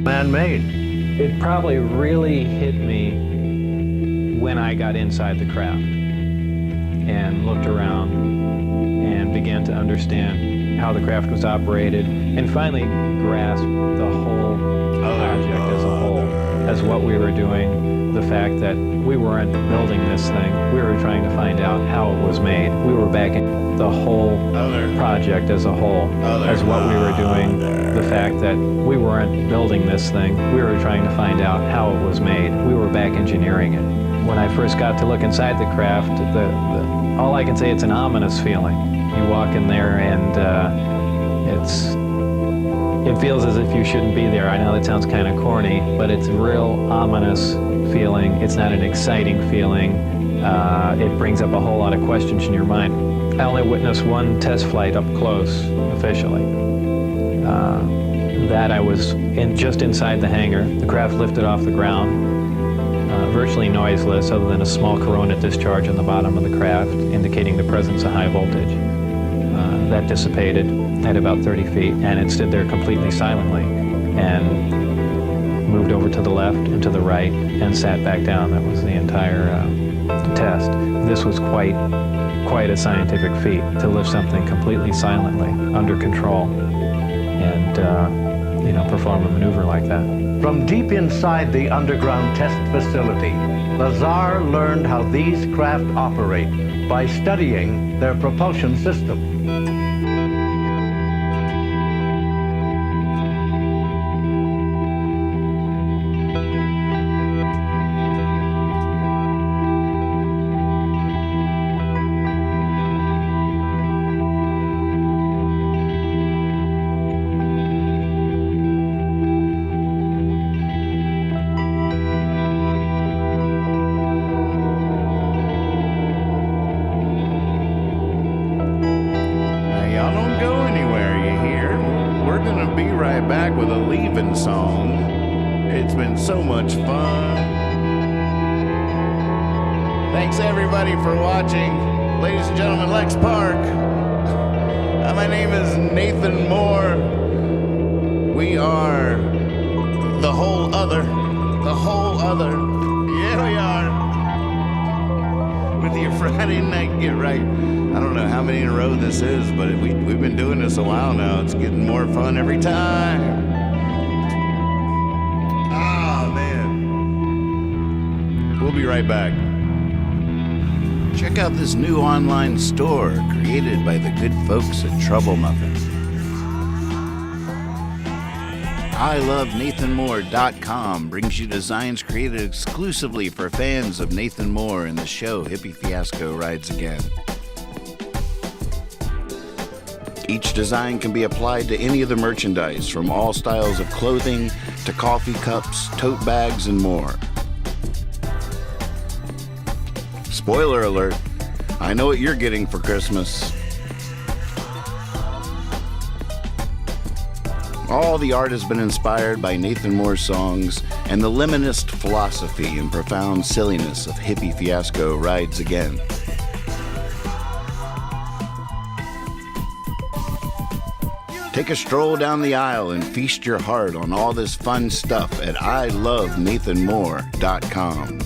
man-made. It probably really hit me when I got inside the craft and looked around and began to understand how the craft was operated and finally grasped the whole project as a whole, as what we were doing, the fact that we weren't building this thing, we were trying to find out how it was made. We were back in the whole project as a whole, as what we were doing, the fact that we weren't building this thing, we were trying to find out how it was made. We were back engineering it. When I first got to look inside the craft, all I can say, it's an ominous feeling. You walk in there and it feels as if you shouldn't be there. I know that sounds kind of corny, but it's a real ominous feeling. It's not an exciting feeling. It brings up a whole lot of questions in your mind. I only witnessed one test flight up close, officially. That I was just inside the hangar. The craft lifted off the ground, virtually noiseless, other than a small corona discharge on the bottom of the craft, indicating the presence of high voltage. That dissipated at about 30 feet, and it stood there completely silently, and moved over to the left and to the right, and sat back down. That was the entire test. This was quite a scientific feat, to lift something completely silently, under control, and perform a maneuver like that. From deep inside the underground test facility, Lazar learned how these craft operate by studying their propulsion system. So much fun. Thanks everybody for watching. Ladies and gentlemen, Lex Park. My name is Nathan Moore. We are the whole other. The whole other. Yeah, we are. With your Friday night get right. I don't know how many in a row this is, but we've been doing this a while now. It's getting more fun every time. We'll be right back. Check out this new online store created by the good folks at Trouble Muffin. ILoveNathanMoore.com brings you designs created exclusively for fans of Nathan Moore and the show Hippie Fiasco Rides Again. Each design can be applied to any of the merchandise, from all styles of clothing to coffee cups, tote bags, and more. Spoiler alert, I know what you're getting for Christmas. All the art has been inspired by Nathan Moore's songs and the liminist philosophy and profound silliness of Hippie Fiasco Rides Again. Take a stroll down the aisle and feast your heart on all this fun stuff at ILoveNathanMoore.com.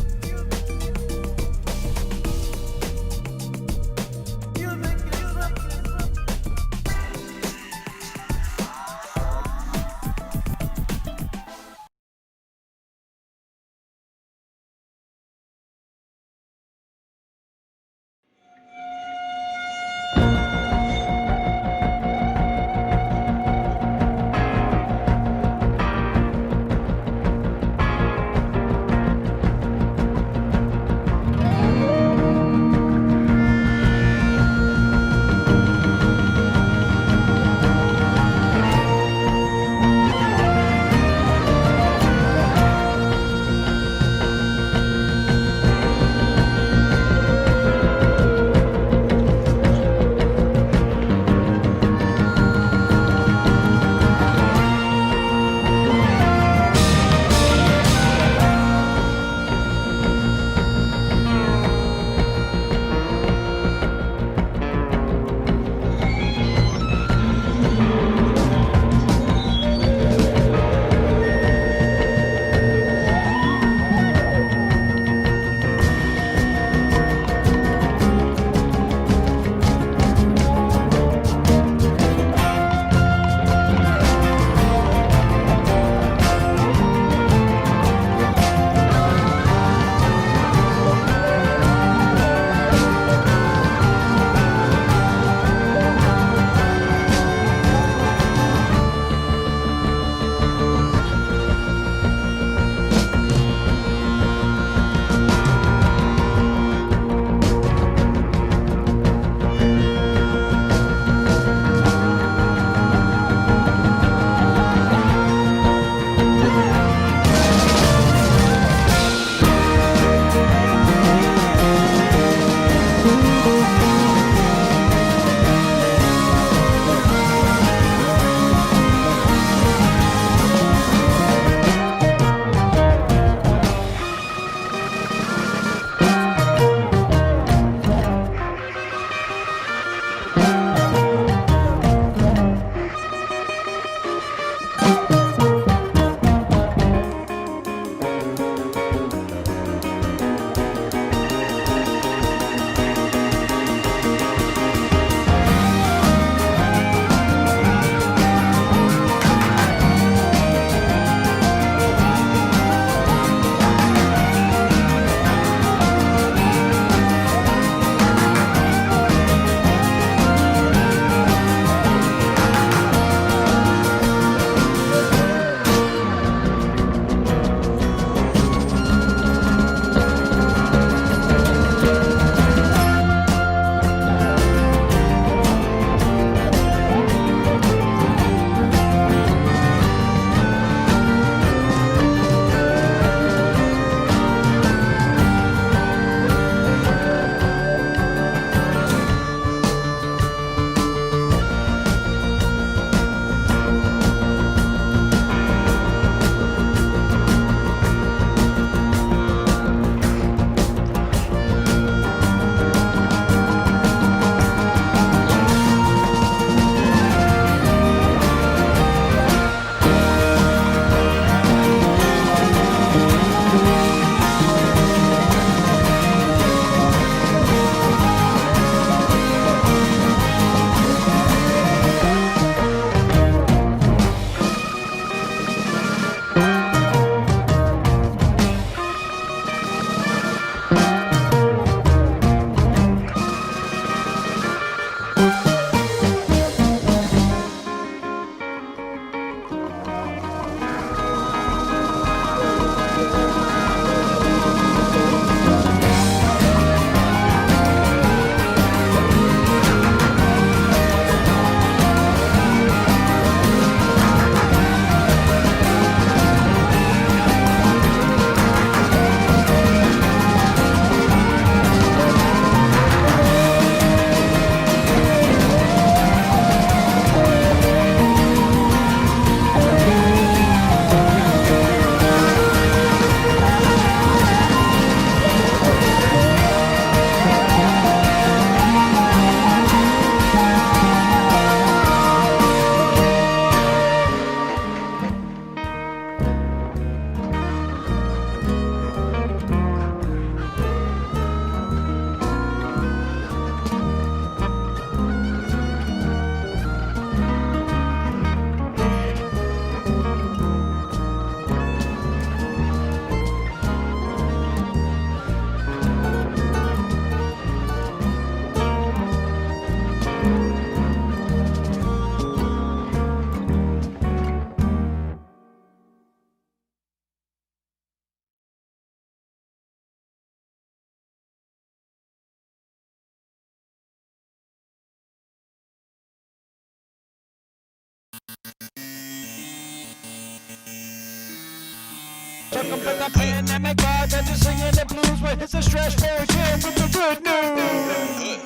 Took him with the pen and make bars and just singing the blues. But it's a stretch fairy tale with the good news.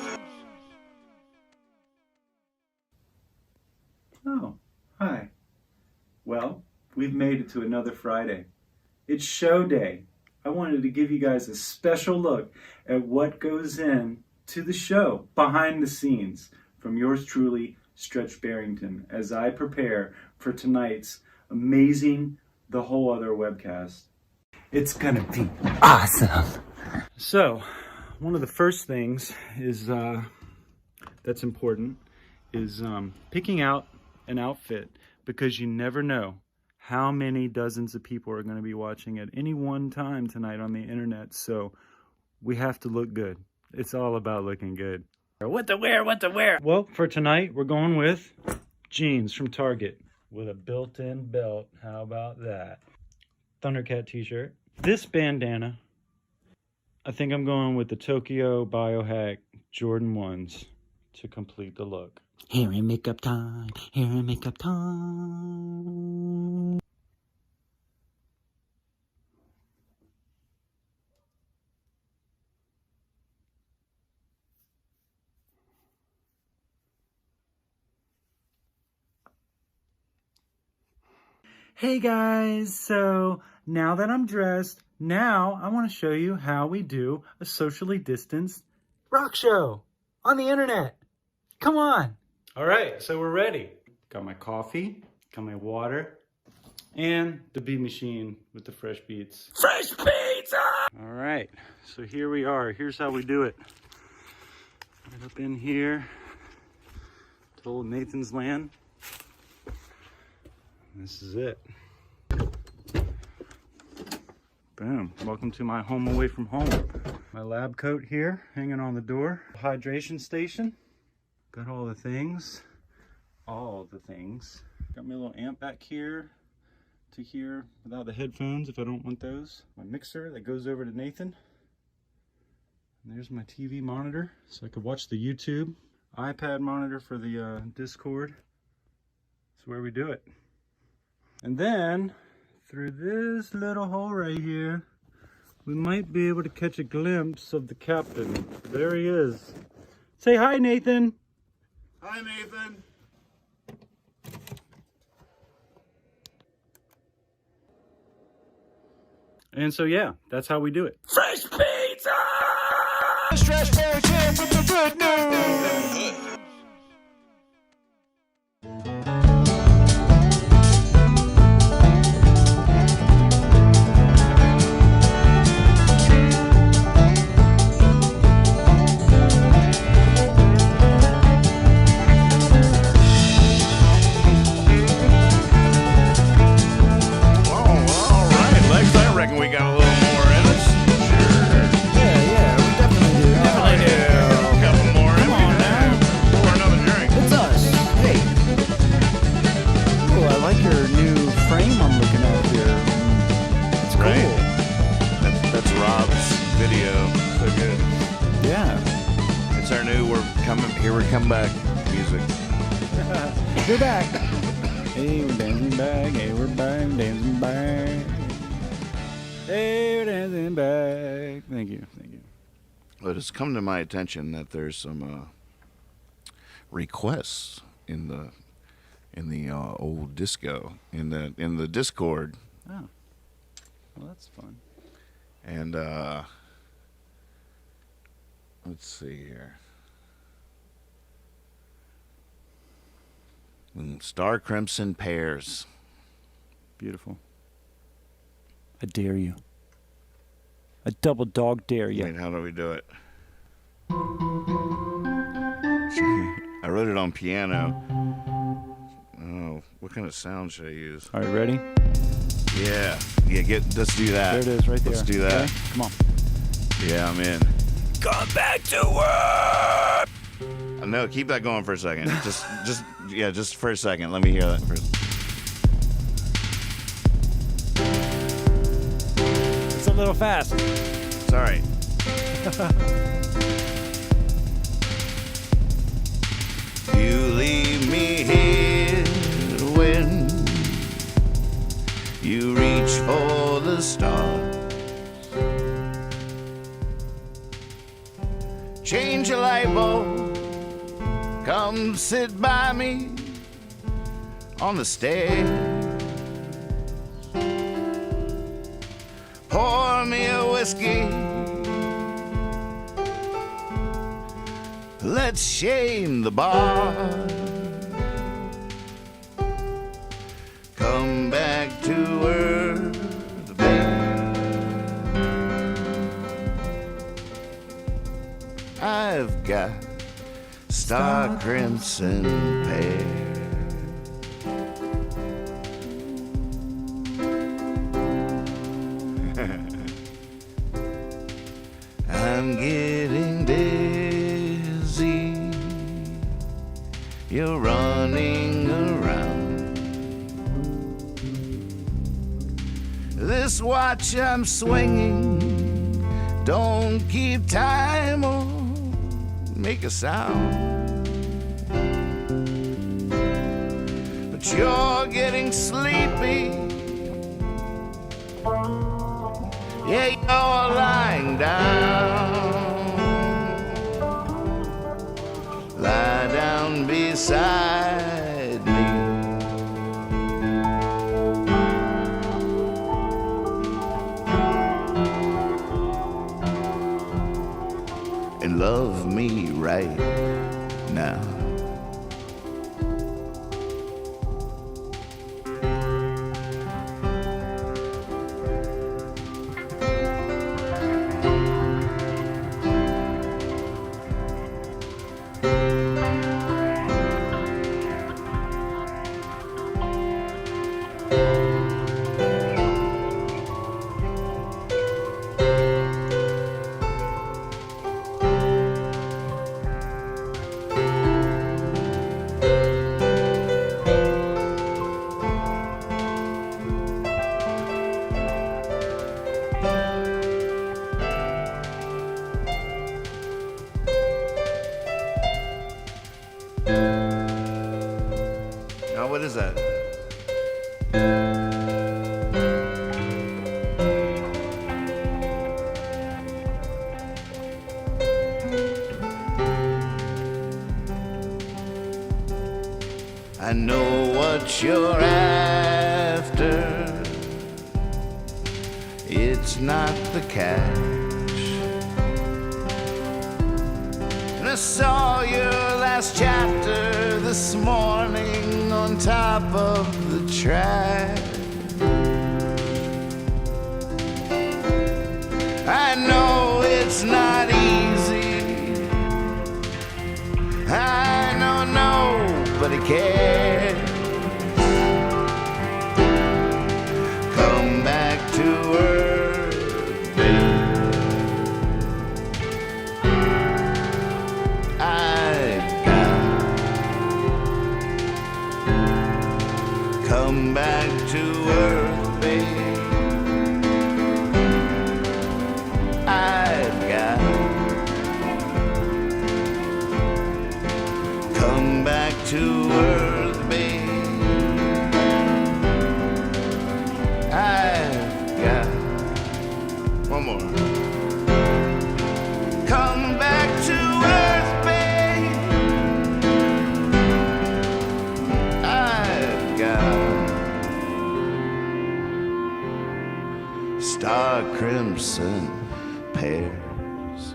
Oh, hi. Well, we've made it to another Friday. It's show day. I wanted to give you guys a special look at what goes in to the show, behind the scenes, from yours truly, Stretch Barrington, as I prepare for tonight's amazing The Whole Other webcast. It's gonna be awesome. So, one of the first things is that's important is picking out an outfit, because you never know how many dozens of people are going to be watching at any one time tonight on the internet. So we have to look good. It's all about looking good. What to wear, what to wear. Well, for tonight, we're going with jeans from Target with a built-in belt. How about that? Thundercat t-shirt. This bandana, I think I'm going with the Tokyo Biohack Jordan 1s to complete the look. Hair and makeup time, hair and makeup time. Hey guys, so now that I'm dressed, now I want to show you how we do a socially distanced rock show on the internet. Come on. All right, so we're ready. Got my coffee, got my water, and the beat machine with the fresh beats. Fresh pizza! All right, so here we are. Here's how we do it. Right up in here to old Nathan's land. This is it. Boom. Welcome to my home away from home. My lab coat here, hanging on the door. Hydration station. Got all the things. All the things. Got my little amp back here to hear without the headphones if I don't want those. My mixer that goes over to Nathan. And there's my TV monitor so I could watch the YouTube. iPad monitor for the Discord. That's where we do it. And then, through this little hole right here, we might be able to catch a glimpse of the captain. There he is. Say hi, Nathan. Hi, Nathan. And so, yeah, that's how we do it. Fresh pizza! Stretch fairy tale with the good news. Come back, music. We're back. Hey, we're dancing back. Hey, we're back, dancing back. Hey, we're dancing back. Thank you, thank you. Well, it's come to my attention that there's some requests in the old disco in the Discord. Oh, well, that's fun. And let's see here. Star Crimson Pears. Beautiful. I dare you. I double dog dare you. Wait, how do we do it? I wrote it on piano. Oh, what kind of sound should I use? All right, ready? Yeah. Let's do that. There it is, right there. Let's do that. Okay, come on. Yeah, I'm in. Come back to work! No, keep that going for a second. just for a second. Let me hear that first. It's a little fast. It's all right. You leave me here when you reach for the stars. Change a light bulb, come sit by me on the stairs. Pour me a whiskey, let's shame the bar. Come back to earth, babe. I've got star crimson pear. I'm getting dizzy. You're running around. This watch I'm swinging don't keep time or make a sound. But you're getting sleepy. Yeah, you're lying down. Lie down beside me. And love me right now. Now, what is that? I know what you're after. It's not the cash. And I saw your last chapter this morning on top of the track. I know it's not easy. I know nobody cares. Come back to earth, babe. I've got. Come back to earth, babe. I've got. Come back to earth, babe. I've got. One more. Come back to earth, babe. I've got star crimson pears.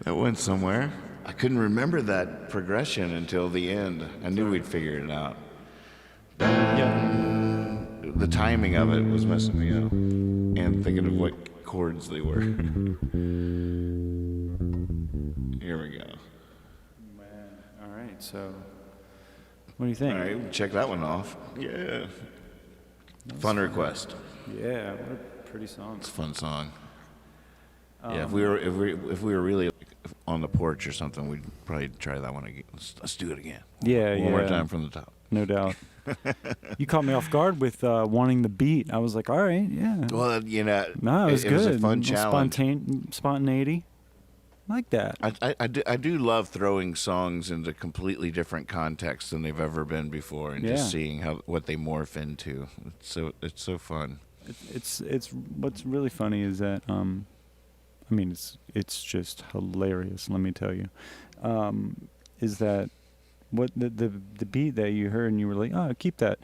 That went somewhere. I couldn't remember that progression until the end. I knew we'd figure it out. Yeah. The timing of it was messing me up. And thinking of what chords they were. Here we go. All right, so what do you think? All right, check that one off. Yeah. Fun request. Yeah, what a pretty song. It's a fun song. Yeah, if we were really on the porch or something, we'd probably try that one again. Let's do it again. Yeah, One more time from the top. No doubt. You caught me off guard with wanting the beat. I was like, all right, yeah. Well, you know, No, it was good. was a fun challenge. Spontaneity. I like that. I do love throwing songs into completely different contexts than they've ever been before, and just seeing what they morph into. It's so fun. It's what's really funny is that I mean it's just hilarious. Let me tell you, is that what the beat that you heard and you were like, oh, keep that.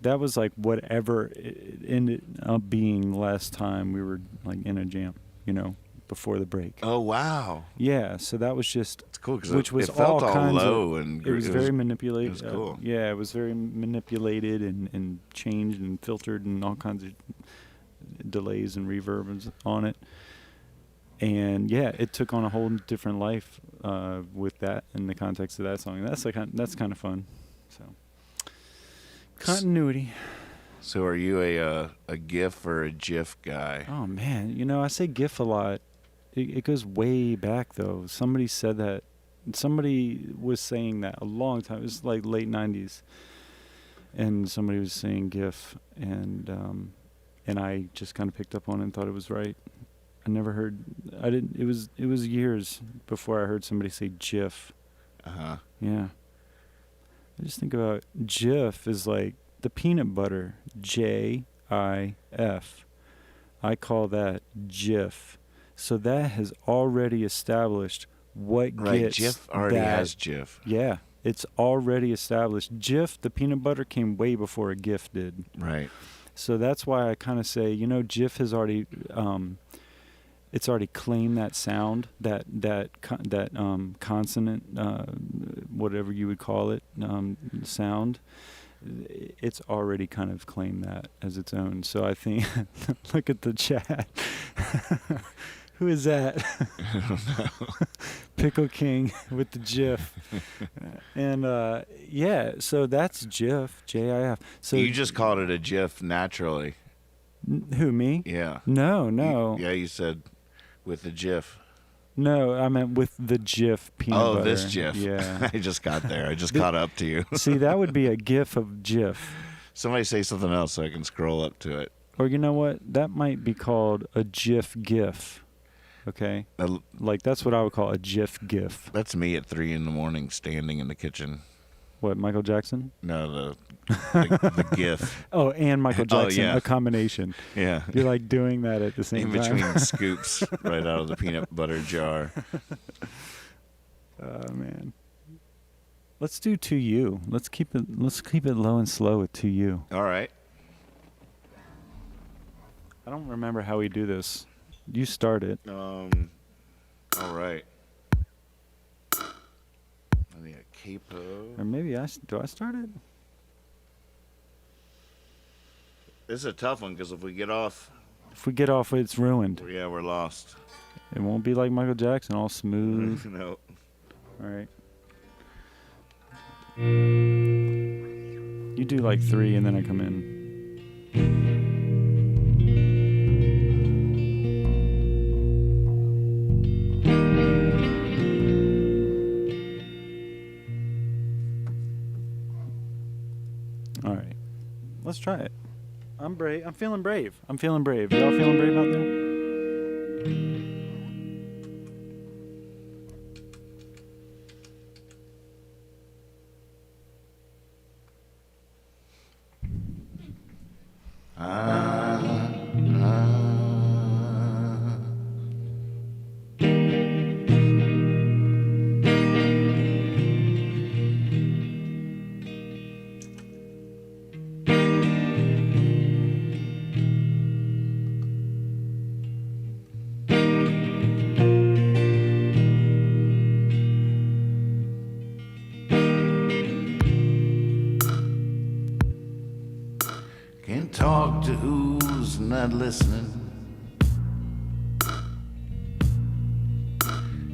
That was like whatever it ended up being last time we were like in a jam, you know, before the break. Oh wow! Yeah, so that was just it's cool because which was it felt all kinds low of, and it was very manipulated. It was cool. Yeah, it was very manipulated and changed and filtered and all kinds of delays and reverbs on it. And yeah, it took on a whole different life with that in the context of that song. That's kind of fun. So continuity. So are you a GIF or a GIF guy? Oh man, you know I say GIF a lot. It goes way back though. Somebody said that. Somebody was saying that a long time. It was like late '90s, and somebody was saying GIF, and I just kind of picked up on it and thought it was right. I never heard. I didn't. It was years before I heard somebody say GIF. Yeah. I just think about GIF is like the peanut butter. JIF. I call that GIF. So that has already established what gets GIF already has GIF. Yeah, it's already established. GIF, the peanut butter, came way before a GIF did. Right. So that's why I kind of say, you know, GIF has already, it's already claimed that sound, that consonant, whatever you would call it, sound. It's already kind of claimed that as its own. So I think, look at the chat. Who is that? I don't know. Pickle King with the GIF. And yeah, so that's GIF, JIF. So you just called it a GIF naturally. Who, me? Yeah. No. You said with the GIF. No, I meant with the GIF peanut butter. Oh, this GIF. Yeah. I just got there. I just caught up to you. See, that would be a GIF of GIF. Somebody say something else so I can scroll up to it. Or you know what? That might be called a GIF. Okay? Like, that's what I would call a GIF. That's me at 3 a.m. standing in the kitchen. What, Michael Jackson? No, the GIF. Oh, and Michael Jackson, yeah. A combination. Yeah. You're like doing that at the same time. In between scoops, right out of the peanut butter jar. Oh, man. Let's do To You. Let's keep it low and slow with To You. All right. I don't remember how we do this. You start it. All right. I think a capo. Or maybe do I start it? This is a tough one because if we get off, it's ruined. yeah, we're lost. It won't be like Michael Jackson, all smooth. No. All right. You do like 3 and then I come in. All right. Let's try it. I'm brave. I'm feeling brave. Y'all feeling brave out there? Can't talk to who's not listening.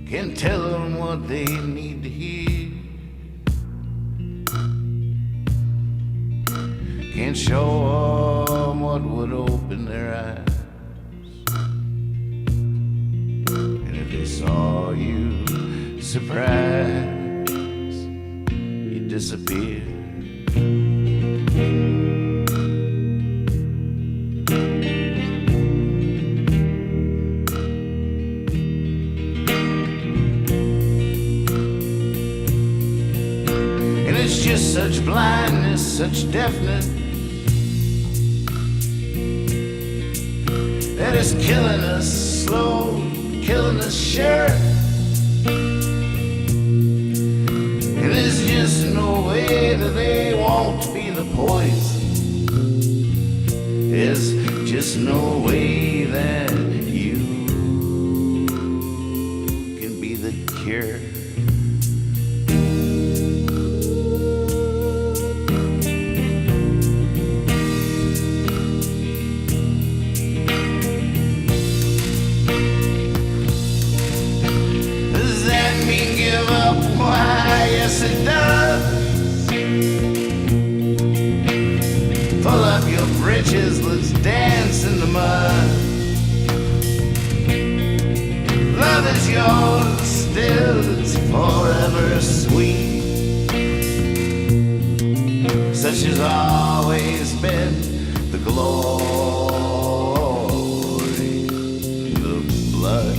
Can't tell them what they need to hear. Can't show them what would open their eyes. And if they saw you, surprise, you disappear. And it's just such blindness, such deafness, that is killing us slow, killing us sure. And there's just no way that they won't be the poison. There's just no way that you can be the cure. Why, yes it does. Pull up your britches, let's dance in the mud. Love is yours still, it's forever sweet. Such has always been the glory of blood.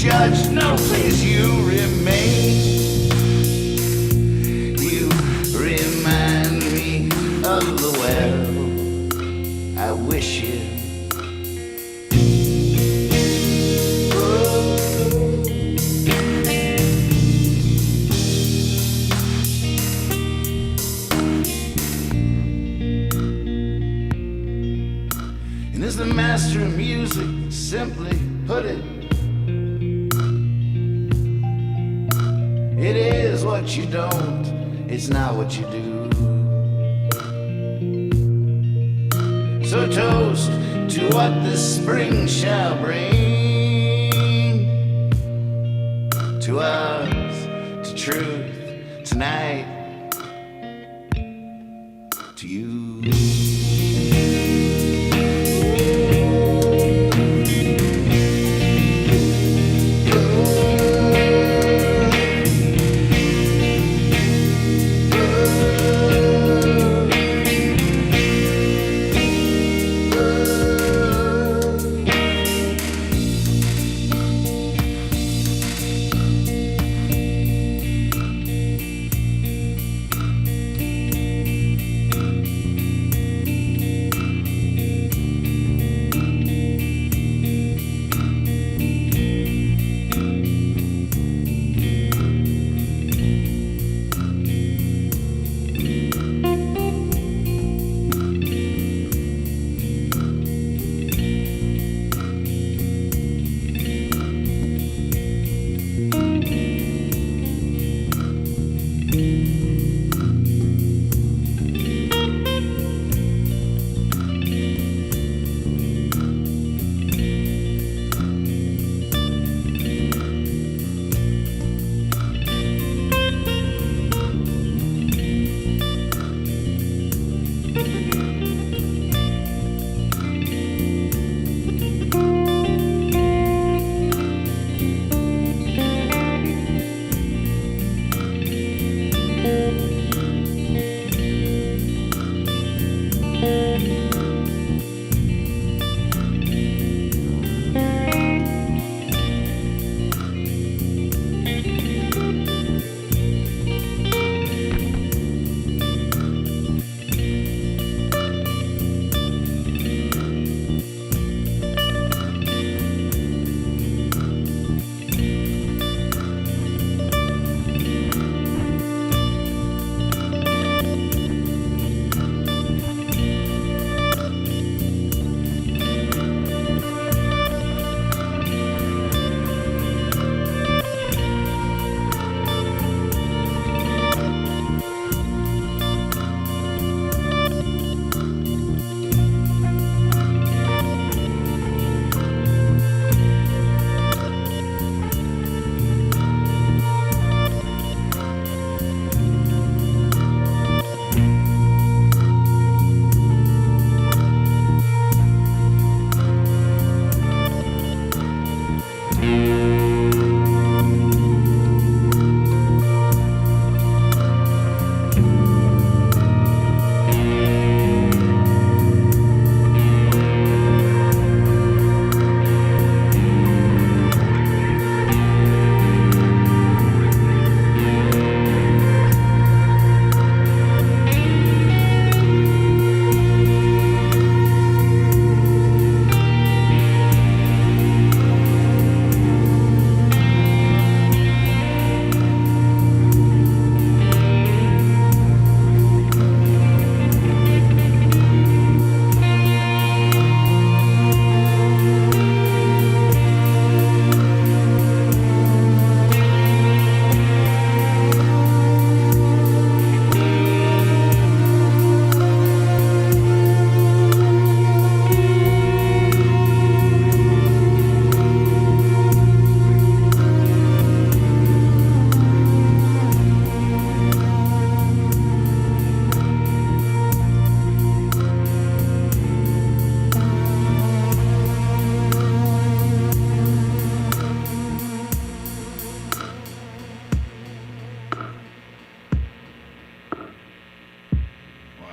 Judge, no, please, you remain. You remind me of the well I wish you. And as the master of music simply put it, it is what you don't, it's not what you do. So toast to what this spring shall bring to us, to truth tonight, to you.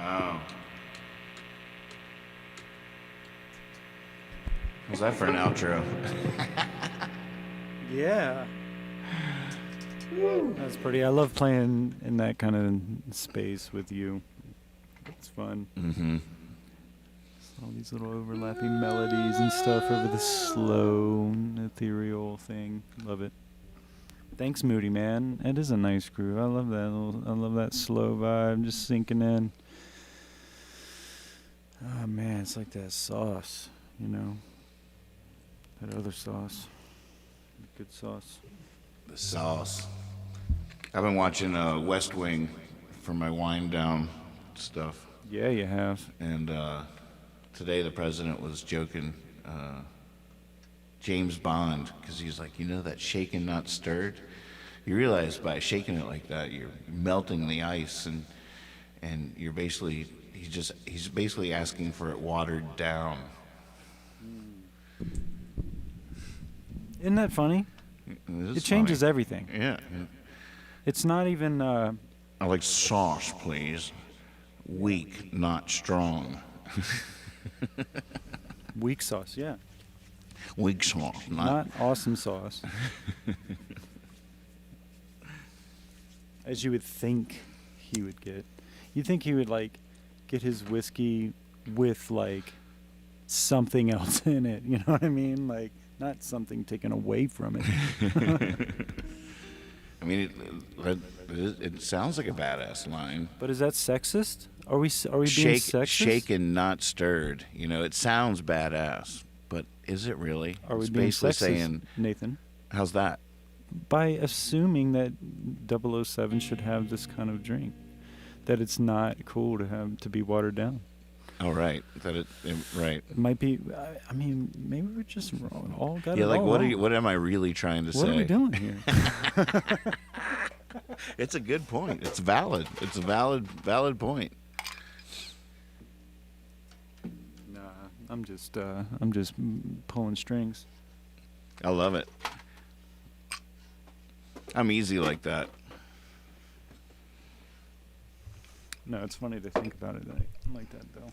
Oh. How's that for an outro? Yeah. That's pretty. I love playing in that kind of space with you. It's fun. Mm-hmm. All these little overlapping melodies and stuff over the slow, ethereal thing. Love it. Thanks, Moody man. It is a nice groove. I love that. I love that slow vibe, just sinking in. Oh man, it's like that sauce, you know. That other sauce. Good sauce. The sauce. I've been watching West Wing for my wind down stuff. Yeah, you have. And today the president was joking James Bond, because he's like, you know that shaken not stirred? You realize by shaking it like that, you're melting the ice, and you're basically, he's basically asking for it watered down. Isn't that funny? It changes funny. everything. Yeah. It's not even... I like sauce, please. Weak, not strong. weak sauce, yeah. Weak sauce, Not awesome sauce. As you would think he would get. You'd think he would, like, get his whiskey with, like, something else in it. You know what I mean? Like, not something taken away from it. I mean, it sounds like a badass line. But is that sexist? Are we being sexist? Shaken, not stirred. You know, it sounds badass, but is it really? Are we it's being basically sexist, saying, Nathan? how's that? By assuming that 007 should have this kind of drink, that it's not cool to have to be watered down. Oh, right. Right. It might be. I mean, maybe we're just wrong. All got Yeah, it like all what wrong. what am I really trying to say? What are we doing here? It's a good point. It's valid. It's a valid point. Nah, I'm just pulling strings. I love it. I'm easy like that. No, it's funny to think about it like that, though.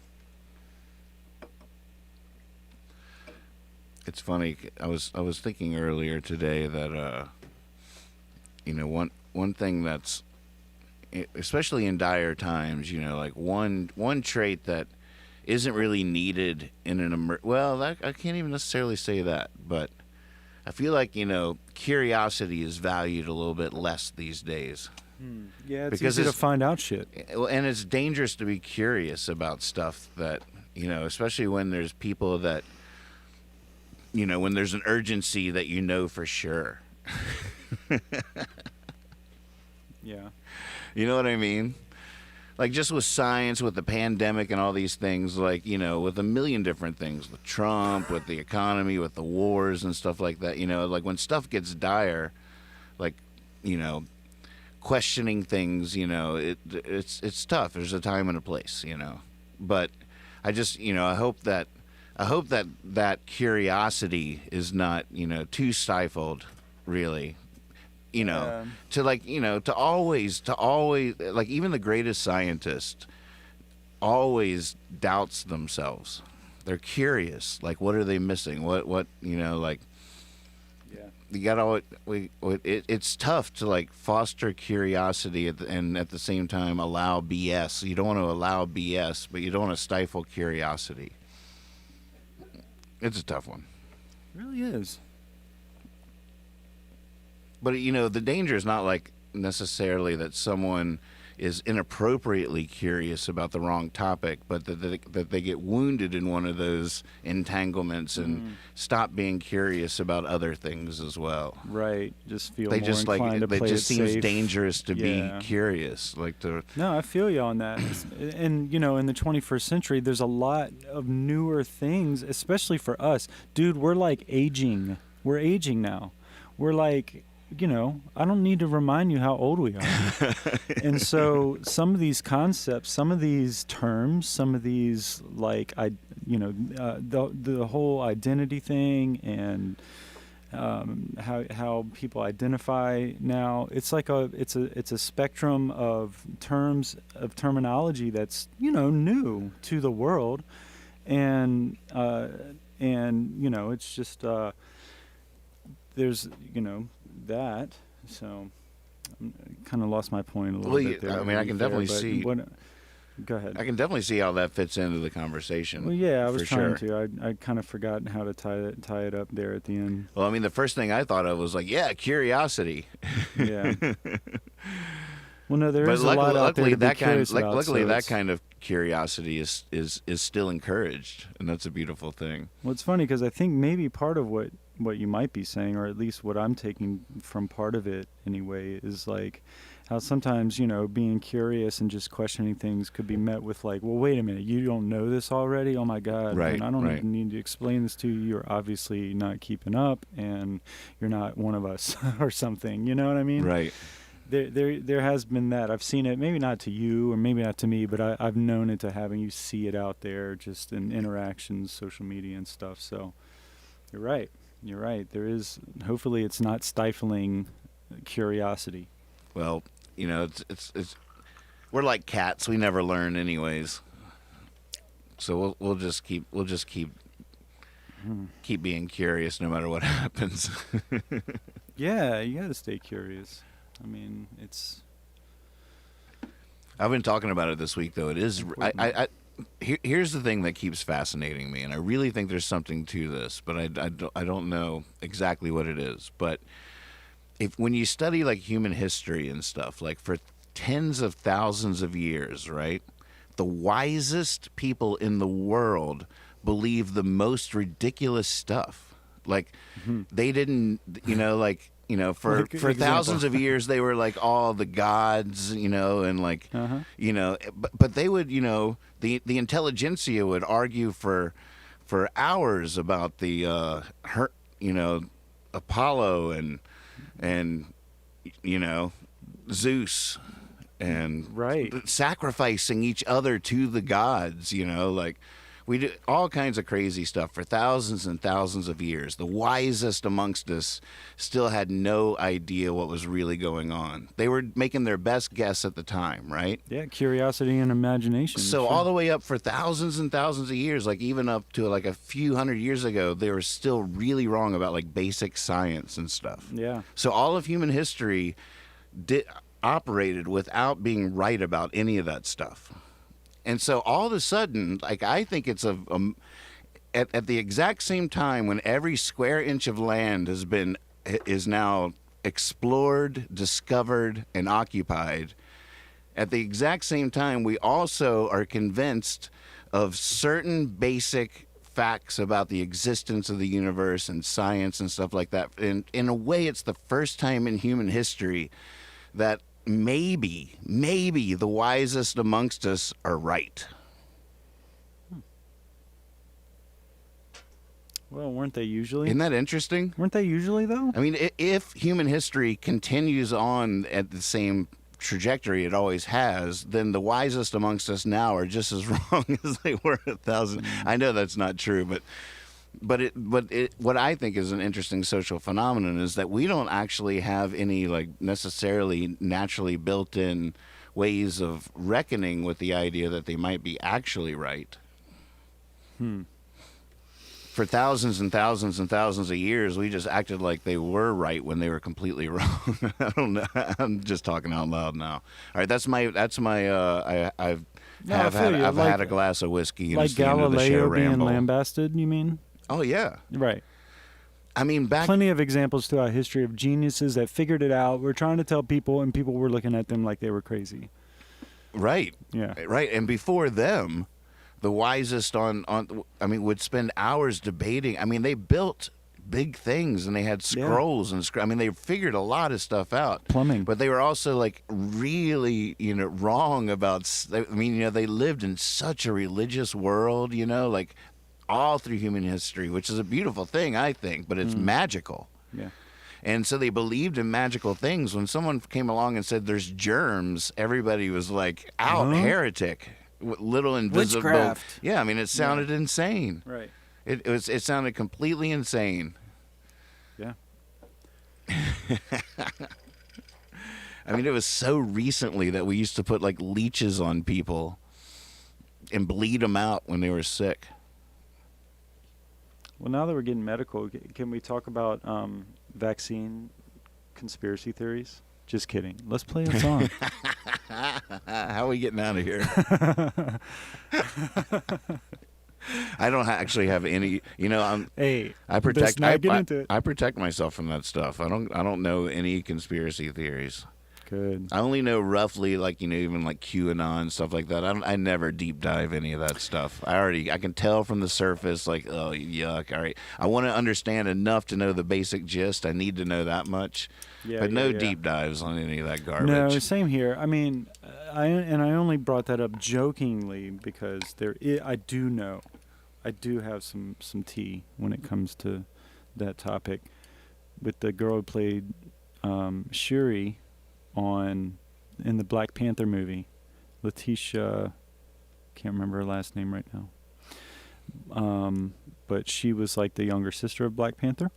It's funny. I was thinking earlier today that you know, one thing that's, especially in dire times, you know, like one trait that isn't really needed in an I can't even necessarily say that, but I feel like, you know, curiosity is valued a little bit less these days. Yeah, it's Because easy to it's- find out shit. And it's dangerous to be curious about stuff that, you know, especially when there's people that, you know, when there's an urgency that you know for sure. Yeah. You know what I mean? Like, just with science, with the pandemic and all these things, like, you know, with a million different things, with Trump, with the economy, with the wars and stuff like that, you know, like when stuff gets dire, like, you know, questioning things, you know, it's tough. There's a time and a place, you know. But I just, you know, I hope that curiosity is not, you know, too stifled, really. You know, to like, you know, to always, like, even the greatest scientist always doubts themselves. They're curious. Like, what are they missing? What, you know, like, Yeah. you got it's tough to, like, foster curiosity and at the same time allow BS. You don't want to allow BS, but you don't want to stifle curiosity. It's a tough one. It really is. But, you know, the danger is not, like, necessarily that someone is inappropriately curious about the wrong topic, but that they get wounded in one of those entanglements and stop being curious about other things as well. Right. Just feel They more just, like, inclined to it play just it seems safe. dangerous to Yeah. be curious. Like, to, No, I feel you on that. And, you know, in the 21st century, there's a lot of newer things, especially for us. Dude, we're like aging. We're aging now. We're like, you know, I don't need to remind you how old we are. And so some of these concepts, some of these terms, some of these, like, the whole identity thing and how people identify now. It's like it's a spectrum of terminology that's new to the world, and it's just there's that. So I kind of lost my point a little bit there. I mean, I can definitely see. Go ahead. I can definitely see how that fits into the conversation. Well, yeah, I was trying sure. to. I kind of forgot how to tie it up there at the end. Well, I mean, the first thing I thought of was like, yeah, curiosity. Yeah. Well, no, there is a lot out there to be curious about. Luckily, that kind of curiosity is still encouraged, and that's a beautiful thing. Well, it's funny because I think maybe part of what you might be saying, or at least what I'm taking from part of it anyway, is like how sometimes, being curious and just questioning things could be met with like, well, wait a minute, you don't know this already? Oh my God. Right. And I don't even need to explain this to you. You're obviously not keeping up and you're not one of us or something. You know what I mean? Right. There has been that. I've seen it, maybe not to you or maybe not to me, but I've known it to having you see it out there just in interactions, social media and stuff. So you're right. There is, hopefully it's not stifling curiosity. Well, it's we're like cats. We never learn anyways. So we'll just keep being curious no matter what happens. Yeah, you got to stay curious. I mean, I've been talking about it this week though. It is here's the thing that keeps fascinating me, and I really think there's something to this, but I don't know exactly what it is. But when you study like human history and stuff, like for tens of thousands of years, right? The wisest people in the world believe the most ridiculous stuff. Like they didn't, for thousands of years they were like all the gods, and like, but they would, the intelligentsia would argue for hours about the, Apollo and Zeus and sacrificing each other to the gods, like we do all kinds of crazy stuff for thousands and thousands of years. The wisest amongst us still had no idea what was really going on. They were making their best guess at the time, right? Yeah, curiosity and imagination. So all the way up for thousands and thousands of years, like even up to like a few hundred years ago, they were still really wrong about like basic science and stuff. Yeah. So all of human history operated without being right about any of that stuff. And so all of a sudden, like I think it's at the exact same time when every square inch of land is now explored, discovered, and occupied, at the exact same time we also are convinced of certain basic facts about the existence of the universe and science and stuff like that. And in a way, it's the first time in human history that maybe the wisest amongst us are right. Well, weren't they usually? Isn't that interesting? Weren't they usually, though? I mean, if human history continues on at the same trajectory it always has, then the wisest amongst us now are just as wrong as they were 1,000. I know that's not true, but what I think is an interesting social phenomenon is that we don't actually have any like necessarily naturally built-in ways of reckoning with the idea that they might be actually right. For thousands and thousands and thousands of years, we just acted like they were right when they were completely wrong. I don't know. I'm just talking out loud now. All right, that's my. I've had a glass of whiskey. Like Galileo being lambasted, you mean? Oh, yeah. Right. I mean, plenty of examples throughout history of geniuses that figured it out, were trying to tell people, and people were looking at them like they were crazy. Right. Yeah. Right. And before them, the wisest would spend hours debating. I mean, they built big things and they had scrolls and they figured a lot of stuff out. Plumbing. But they were also like really, wrong about, they lived in such a religious world, like all through human history, which is a beautiful thing, I think, but it's magical. Yeah. And so they believed in magical things. When someone came along and said there's germs, everybody was like, out, heretic. Little invisible. Witchcraft. Yeah, it sounded insane. Right. It sounded completely insane. Yeah. I mean, it was so recently that we used to put like leeches on people and bleed them out when they were sick. Well, now that we're getting medical, can we talk about vaccine conspiracy theories? Just kidding. Let's play a song. How are we getting out of here? I don't actually have any. Hey, I protect. let's not get into it. I protect myself from that stuff. I don't know any conspiracy theories. Good. I only know roughly, like, even like QAnon, stuff like that. I never deep dive any of that stuff. I can tell from the surface, like, oh, yuck. All right. I want to understand enough to know the basic gist. I need to know that much. But no deep dives on any of that garbage. No, same here. I mean, I only brought that up jokingly because I do have some tea when it comes to that topic. With the girl who played Shuri in the Black Panther movie, Letitia, can't remember her last name right now. But she was like the younger sister of Black Panther.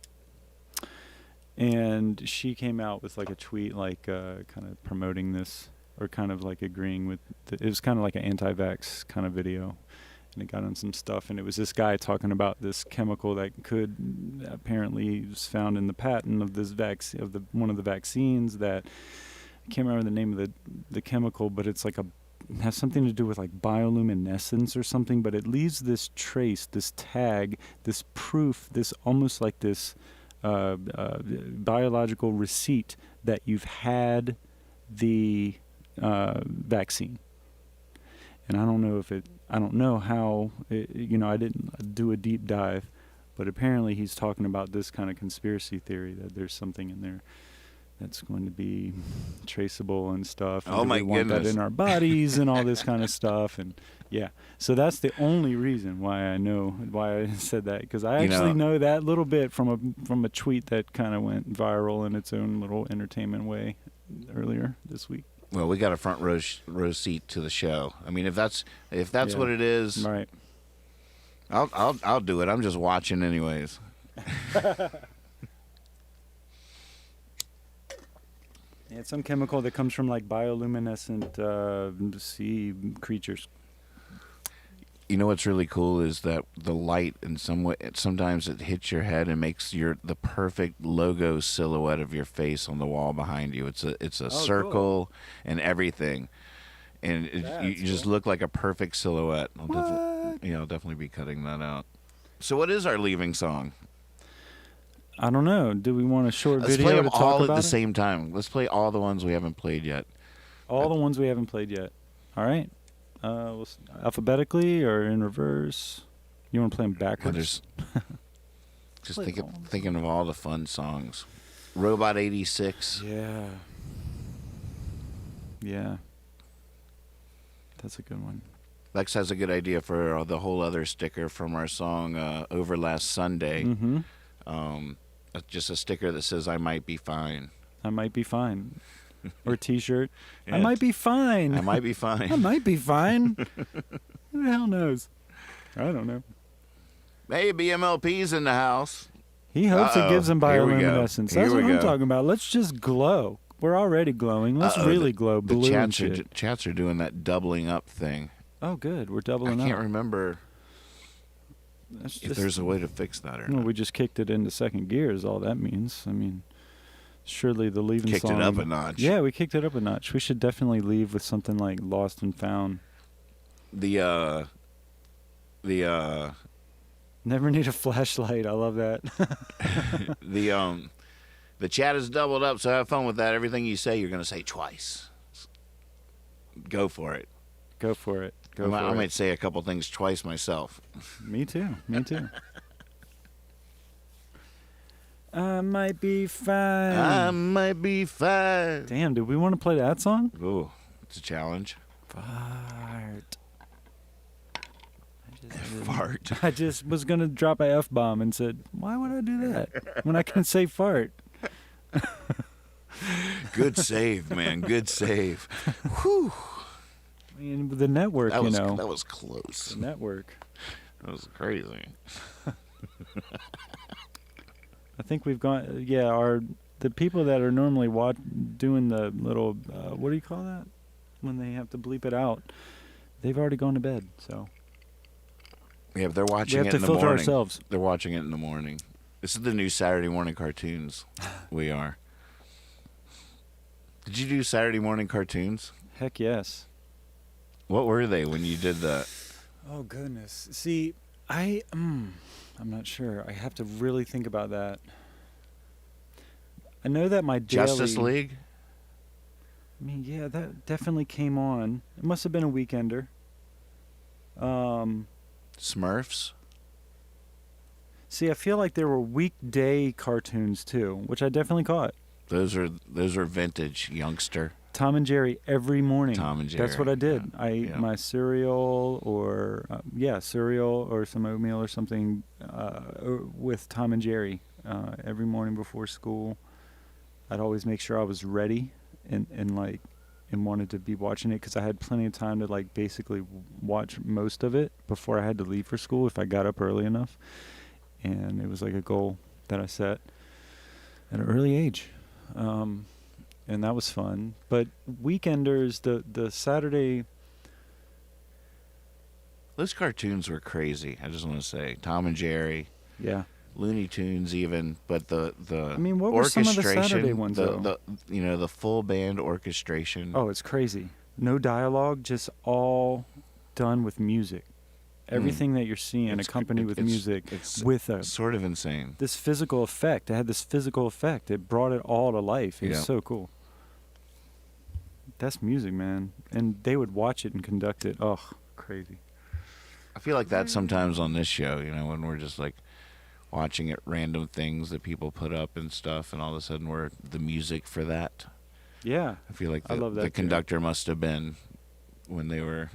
And she came out with like a tweet, like kind of promoting this, or kind of like agreeing with. It was kind of like an anti-vax kind of video, and it got on some stuff. And it was this guy talking about this chemical that could apparently was found in the patent of this one of the vaccines that I can't remember the name of the chemical, but it's like has something to do with like bioluminescence or something. But it leaves this trace, this tag, this proof, this almost like this. Biological receipt that you've had the vaccine. And I don't know how, I didn't do a deep dive, but apparently he's talking about this kind of conspiracy theory that there's something in there that's going to be traceable and stuff. And oh my we want goodness. that in our bodies and all this kind of stuff. And yeah, so that's the only reason why I said that, because I actually know that little bit from a tweet that kind of went viral in its own little entertainment way earlier this week. Well, we got a front row seat to the show. I mean, if that's what it is, right? I'll do it. I'm just watching anyways. Yeah, it's some chemical that comes from like bioluminescent sea creatures. You know what's really cool is that the light, in some way, sometimes it hits your head and makes the perfect logo silhouette of your face on the wall behind you. It's a circle cool. and everything, and you just look like a perfect silhouette. I'll definitely be cutting that out. So, what is our leaving song? I don't know. Do we want a short Let's video play them to talk all at about the it? same time. Let's play all the ones we haven't played yet. All the ones we haven't played yet. All right. Alphabetically or in reverse? You want to play them backwards? Just thinking of all the fun songs. Robot 86. Yeah. Yeah. That's a good one. Lex has a good idea for the whole other sticker from our song Over Last Sunday. Mm-hmm. Just a sticker that says I might be fine. I might be fine. Or a t-shirt. Yeah. I might be fine. I might be fine. I might be fine. Who the hell knows? I don't know. Hey, BMLP's in the house. He hopes it gives him Here we go. bioluminescence. Here That's we what I'm go. talking about. Let's just glow. We're already glowing. Let's really glow The blue and shit. chats are doing that doubling up thing. Oh, good. We're I doubling can't up. remember That's if there's a way to fix that or Well, not. we just kicked it into second gear is all that means. I mean, surely the leaving Kicked song... it up a notch. Yeah, we kicked it up a notch. We should definitely leave with something like Lost and Found. The Never need a flashlight. I love that. the chat is doubled up, so have fun with that. Everything you say, you're going to say twice. Go for it. Go for it. Go I for it. might say a couple things twice myself. Me too. Me too. I might be fine. I might be fine. Damn, do we want to play that song? Ooh, it's a challenge. Fart. Fart. I just was going to drop a F-bomb and said, why would I do that when I can say fart? Good save, man. Good save. Whew. I mean, the network, That that was close. The network. That was crazy. I think we've gone. Yeah, the people that are normally doing the little what do you call that when they have to bleep it out? They've already gone to bed. So Yeah, but they're watching we have it to in the filter morning. ourselves. They're watching it in the morning. This is the new Saturday morning cartoons. We are. Did you do Saturday morning cartoons? Heck yes. What were they when you did that? Oh goodness. See, I'm not sure. I have to really think about that. I know that my daily Justice League? I mean, yeah, that definitely came on. It must have been a weekender. Smurfs? See, I feel like there were weekday cartoons too, which I definitely caught. Those are vintage, youngster. Tom and Jerry every morning. Tom and Jerry. That's what I did. Yeah. I ate my cereal or cereal or some oatmeal or something with Tom and Jerry every morning before school. I'd always make sure I was ready and wanted to be watching it because I had plenty of time to like basically watch most of it before I had to leave for school if I got up early enough. And it was like a goal that I set at an early age. And that was fun. But weekenders, the Saturday... Those cartoons were crazy, I just want to say. Tom and Jerry. Yeah. Looney Tunes even, but the I mean, what were some of the Saturday ones, the the full band orchestration. Oh, it's crazy. No dialogue, just all done with music. Everything that you're seeing accompanied with music, with a sort of insane. This physical effect. It had this physical effect. It brought it all to life. It was so cool. That's music, man. And they would watch it and conduct it. Oh, crazy. I feel like that sometimes on this show, when we're just like watching at random things that people put up and stuff, and all of a sudden we're the music for that. Yeah. I feel like I love that the too. conductor must have been when they were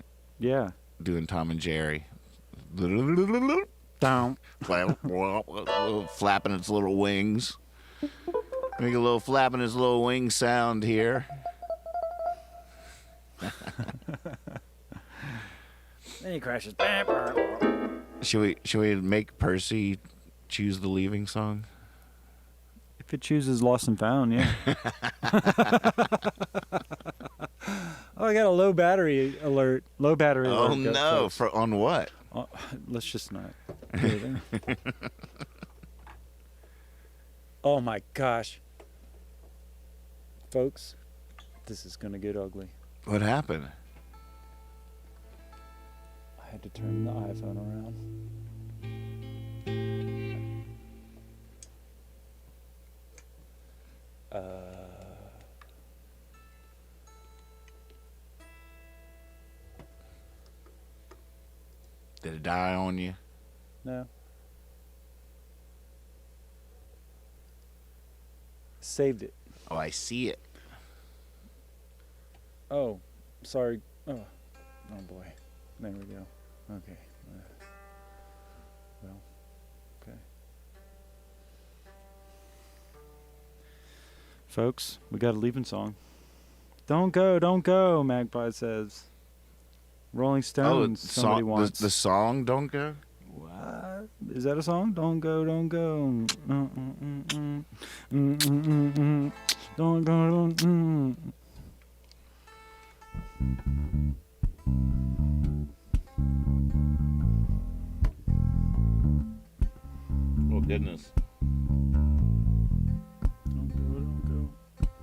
doing Tom and Jerry. Down. Flapping its little wings. Make a little flapping its little wing sound here. Then he crashes. Should we make Percy choose the leaving song? If it chooses Lost and Found, yeah. Oh, I got a low battery alert. Low battery alert. Oh no! On what? Let's just not. Oh my gosh, folks, this is gonna get ugly. What happened? I had to turn the iPhone around. Did it die on you? No. Saved it. Oh, I see it. Oh, sorry. Oh boy. There we go. Okay. Well, okay. Folks, we got a leaving song. Don't go, Magpie says. Rolling Stones, somebody wants. The song Don't Go? What? Is that a song? Don't go. Don't go, don't. Oh, goodness.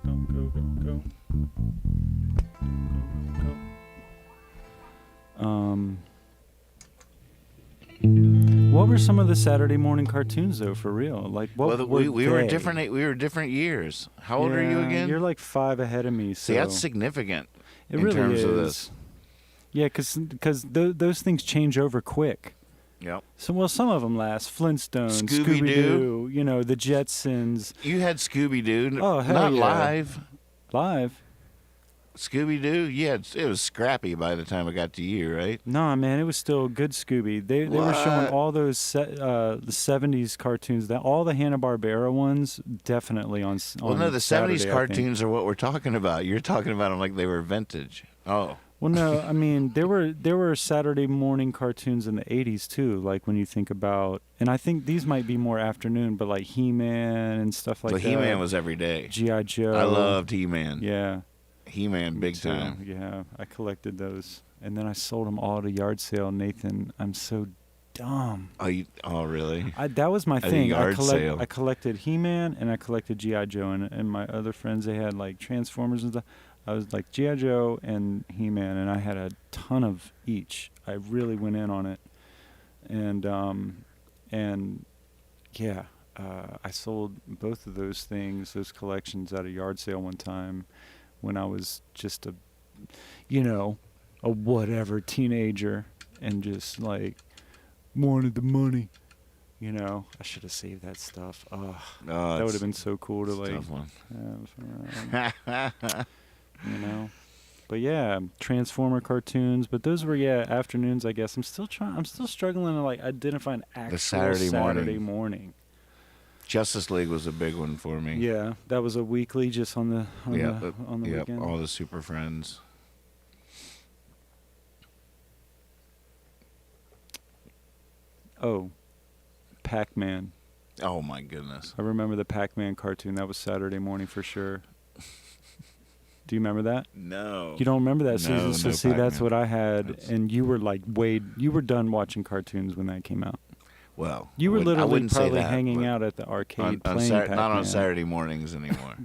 Don't go. What were some of the Saturday morning cartoons though, for real? Like what? Well, we were different. We were different years. How old are you again? You're like 5 ahead of me. So see, that's significant. It in really terms is. of this. Yeah, because those things change over quick. Yep. So some of them last. Flintstones, Scooby-Doo. Scooby-Doo, the Jetsons. You had Scooby-Doo. Oh, hell not yeah. live. Live. Scooby-Doo, yeah, it was scrappy by the time it got to you, right? No, man, it was still good Scooby. They were showing all those the 70s cartoons, all the Hanna-Barbera ones, definitely on Well, no, the Saturday, 70s cartoons are what we're talking about. You're talking about them like they were vintage. Oh. Well, no, I mean there were Saturday morning cartoons in the '80s too. Like when you think about, and I think these might be more afternoon, but like He-Man and stuff like But that. He-Man was every day. G.I. Joe. I loved He-Man. Yeah. He-Man, Me big too. time. Yeah, I collected those, and then I sold them all at a yard sale. Nathan, I'm so dumb. Oh, really? That was my At a thing. yard sale. I collected He-Man and I collected G.I. Joe, and my other friends, they had like Transformers and stuff. I was like G.I. Joe and He-Man, and I had a ton of each. I really went in on it, and yeah, I sold both of those things, those collections, at a yard sale one time when I was just a whatever teenager, and just like wanted the money. I should have saved that stuff. Oh, that would have been so cool to like Tough one. have. But yeah, Transformer cartoons. But those were afternoons, I guess. I'm still struggling to like identify an actual Saturday morning. Justice League was a big one for me. Yeah, that was a weekly, just on the weekend. All the Super Friends. Oh, Pac-Man. Oh my goodness. I remember the Pac-Man cartoon. That was Saturday morning for sure. Do you remember that? No. You don't remember that, Susan? No, So no see, that's Pac-Man. what I had, and you were like you were done watching cartoons when that came out. Well, You were I literally wouldn't say probably that, hanging but out at the arcade on playing Pac-Man. not on Saturday mornings anymore.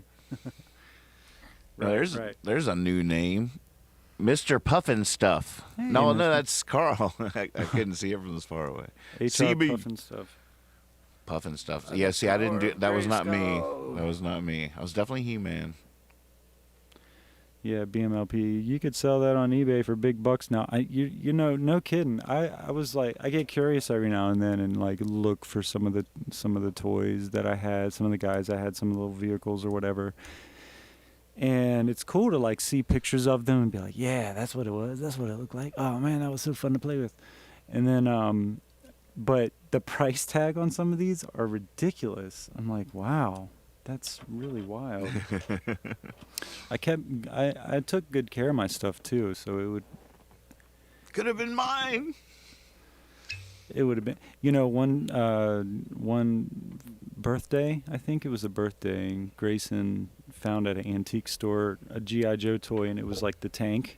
Right. There's a new name, Mr. Puffin Stuff. Hey, no, Mr. that's Carl. I couldn't see it from this far away. HR CB. Puffin stuff. Puffin Stuff. Yeah, see, I didn't do. That was not me. That was not me. I was definitely He-Man. Yeah, BMLP. You could sell that on eBay for big bucks now. No kidding. I was like, I get curious every now and then and like look for some of the toys that I had, some of the guys I had, some of the little vehicles or whatever. And it's cool to like see pictures of them and be like, yeah, that's what it was. That's what it looked like. Oh man, that was so fun to play with. And then, but the price tag on some of these are ridiculous. I'm like, wow. That's really wild. I took good care of my stuff too, so Could have been mine. it would have been, one birthday, I think it was a birthday, Grayson found at an antique store a G.I. Joe toy, and it was like the tank.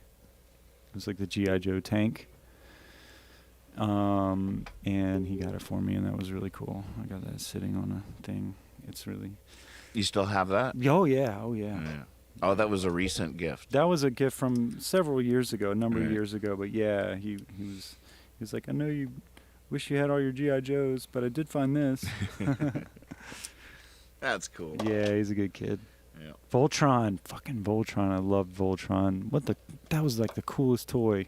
It was like the G.I. Joe tank. And he got it for me, and that was really cool. I got that sitting on a thing. It's really... You still have that? Oh yeah. Oh, that was a recent gift. That was a gift from several years ago, a number of Right. years ago. But yeah, he was like, I know you wish you had all your G.I. Joes, but I did find this. That's cool. Yeah, he's a good kid. Yeah. Voltron, fucking Voltron. I loved Voltron. That was like the coolest toy.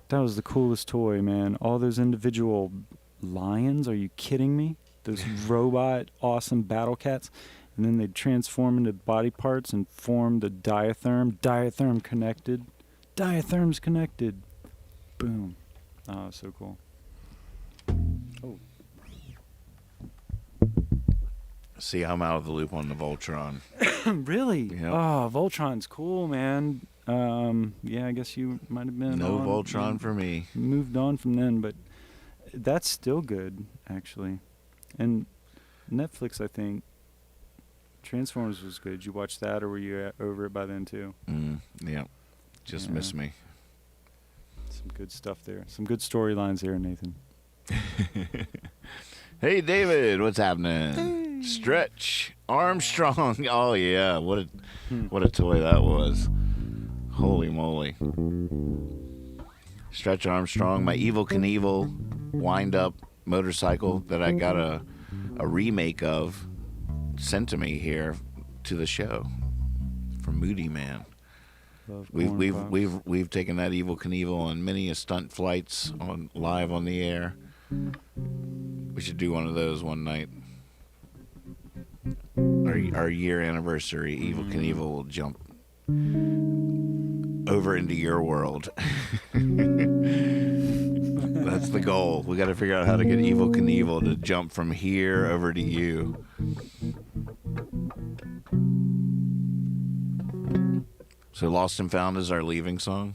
That was the coolest toy, man. All those individual lions. Are you kidding me? Those robot awesome battle cats. And then they'd transform into body parts and form the diatherm. Diatherm connected. Diatherm's connected. Boom. Oh, so cool. Oh. See, I'm out of the loop on the Voltron. Really? Yep. Oh, Voltron's cool, man. Yeah, I guess you might have been No on- Voltron for me. Moved on from then, but that's still good, actually. And Netflix, I think, Transformers was good. Did you watch that, or were you over it by then too? Yeah. Just Yeah. miss me. Some good stuff there. Some good storylines there, Nathan. Hey, David, what's happening? Stretch Armstrong. Oh yeah, what a toy that was. Holy moly. Stretch Armstrong, my Evel Knievel wind-up motorcycle that I got a remake of sent to me here to the show from Moody Man. Love We've corn pops. we've taken that Evel Knievel on many a stunt flights live on the air. We should do one of those one night. Our year anniversary, Evel Knievel will jump over into your world. That's the goal. We got to figure out how to get Evel Knievel to jump from here over to you. So Lost and Found is our leaving song.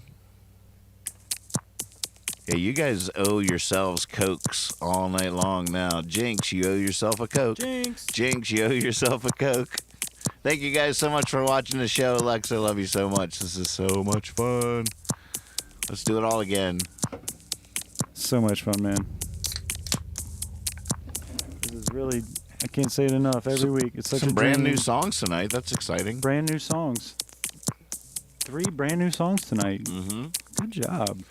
Yeah, you guys owe yourselves Cokes all night long now. Jinx, you owe yourself a Coke. Jinx, you owe yourself a Coke. Thank you guys so much for watching the show. Lex, I love you so much. This is so much fun. Let's do it all again. So much fun, man. This is really, I can't say it enough every week. It's such Some a brand dream. new songs tonight. That's exciting. Brand new songs. 3 brand new songs tonight. Mm-hmm. Good job.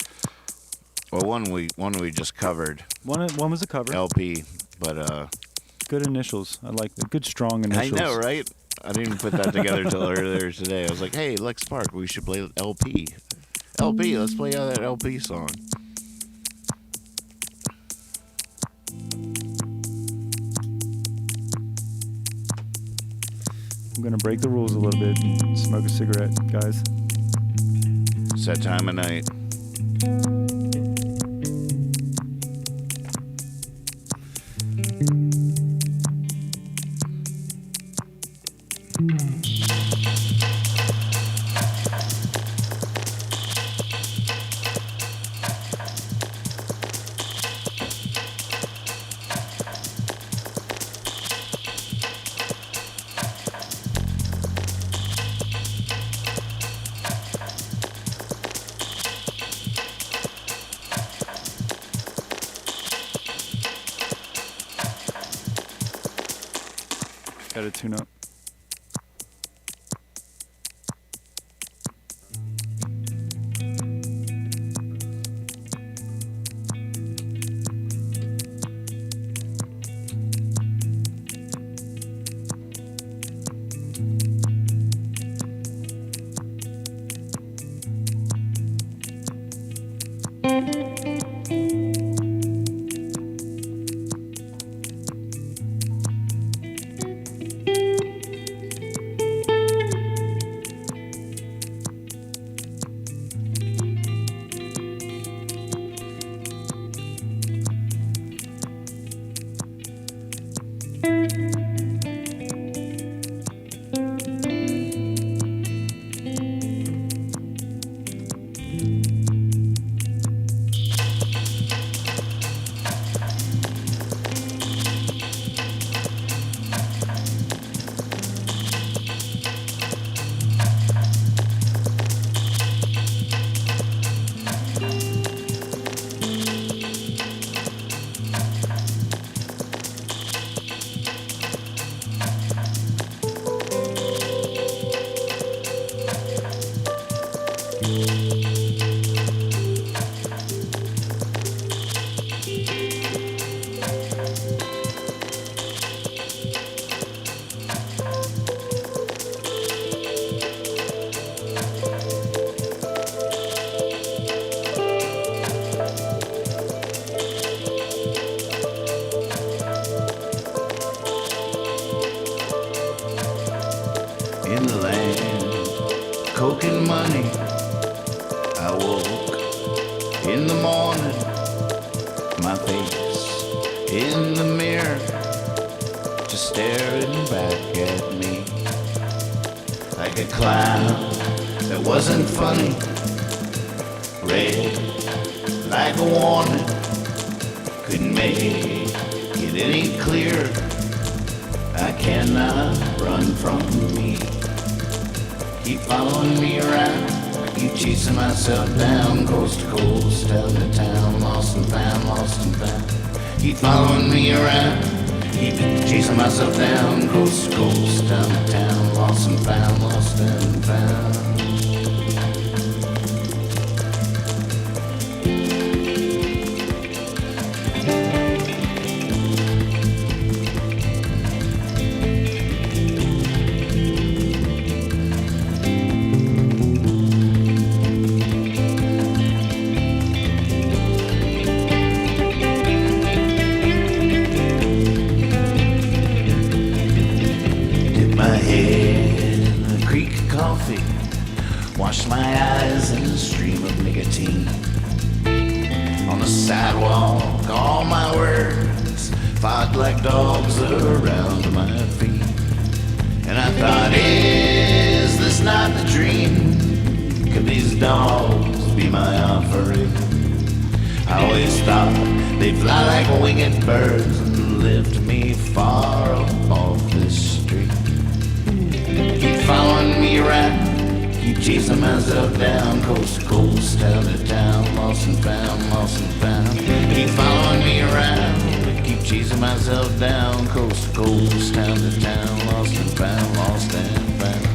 Well, one we just covered. One was a cover. LP, but Good initials. I like the good strong initials. I know, right? I didn't even put that together till earlier today. I was like, hey, Lex Park, we should play LP. LP, let's play that LP song. I'm gonna break the rules a little bit and smoke a cigarette, guys. It's that time of night. Gotta tune up. In the land, coke and money. I woke in the morning, my face in the mirror, just staring back at me like a clown that wasn't funny, red like a warning, couldn't make it any clearer. I cannot run from me. Keep following me around. Keep chasing myself down, coast to coast, town to town, lost and found, lost and found. Keep following me around. Keep chasing myself down, coast to coast, town to town, lost and found, lost and found. Wash my eyes in a stream of nicotine. On the sidewalk, all my words fought like dogs around my feet. And I thought, is this not the dream? these dogs be my offering. I always thought they'd fly like winged birds and lift me far up off this street. Keep following me around, keep chasing myself down, coast to coast, town to town, lost and found, lost and found. Keep following me around, keep chasing myself down, coast to coast, town to town, lost and found, lost and found.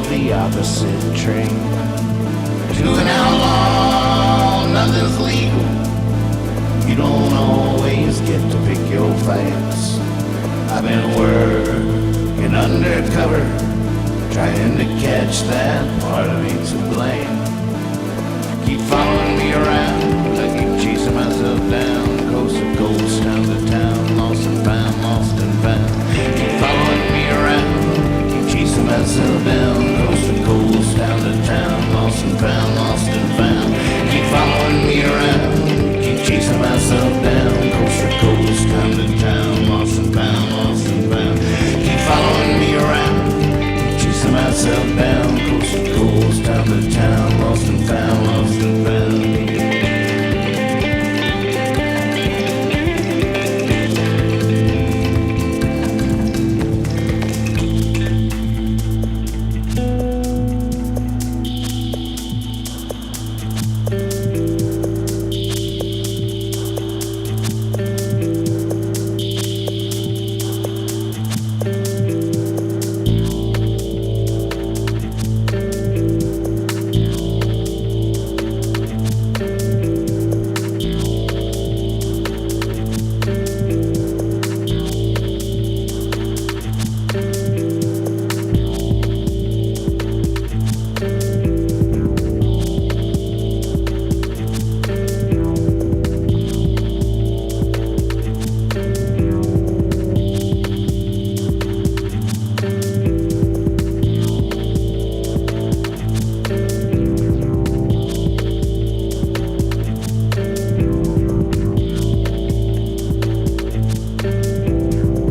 the opposite train. To an outlaw, nothing's legal. You don't always get to pick your fights. I've been working undercover, trying to catch that part of me to blame. Keep following me around, I keep chasing myself down, coast to coast, town to town. myself down, coast to coast, town to town, lost and found, lost and found. Keep following me around, keep chasing myself down, coast to coast, town to town, lost and found, lost and found. Keep following me around, keep chasing myself down, coast to coast, town to town, lost and found, lost and found.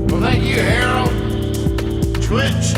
Well, thank you, Harold. Twitch.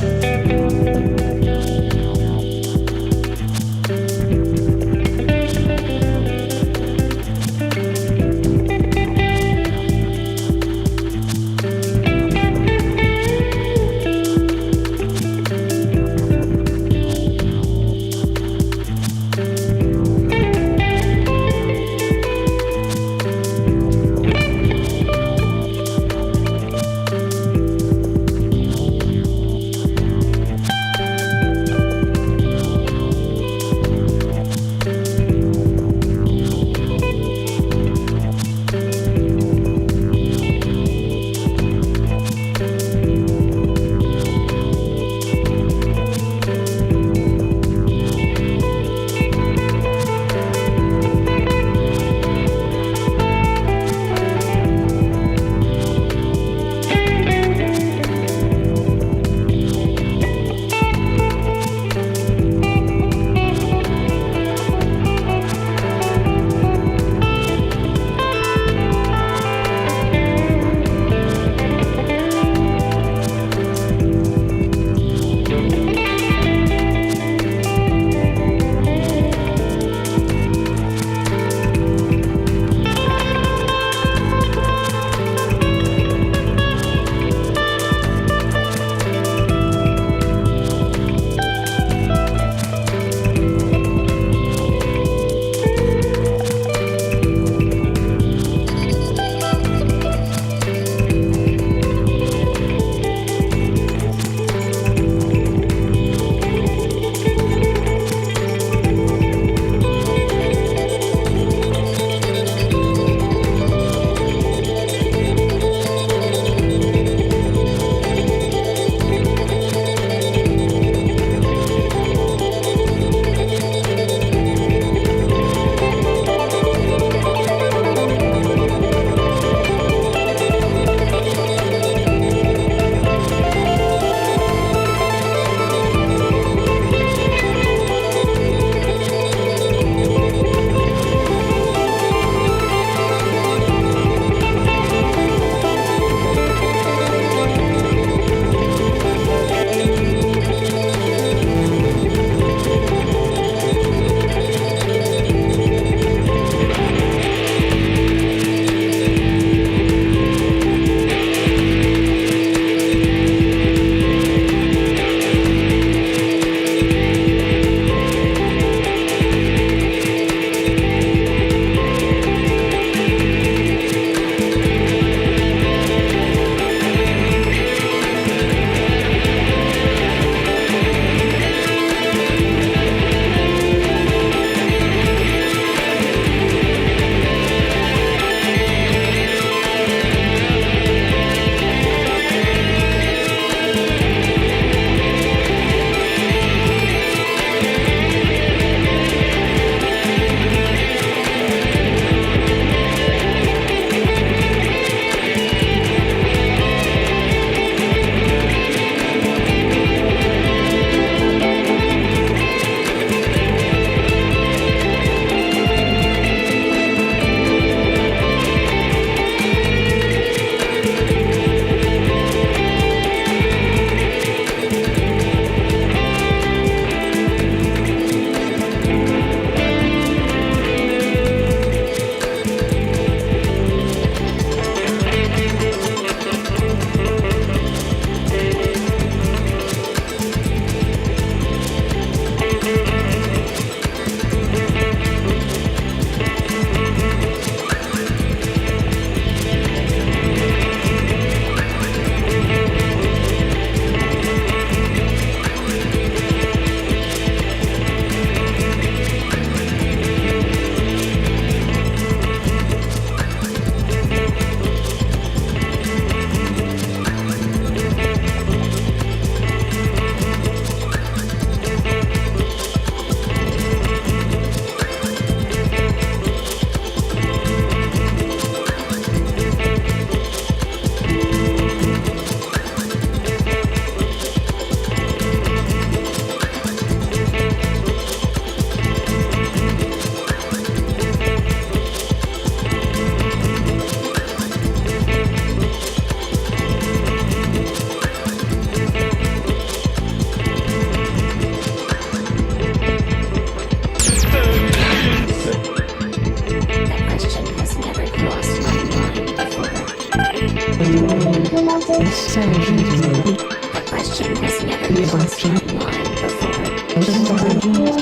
That question has never crossed my mind before. Has never crossed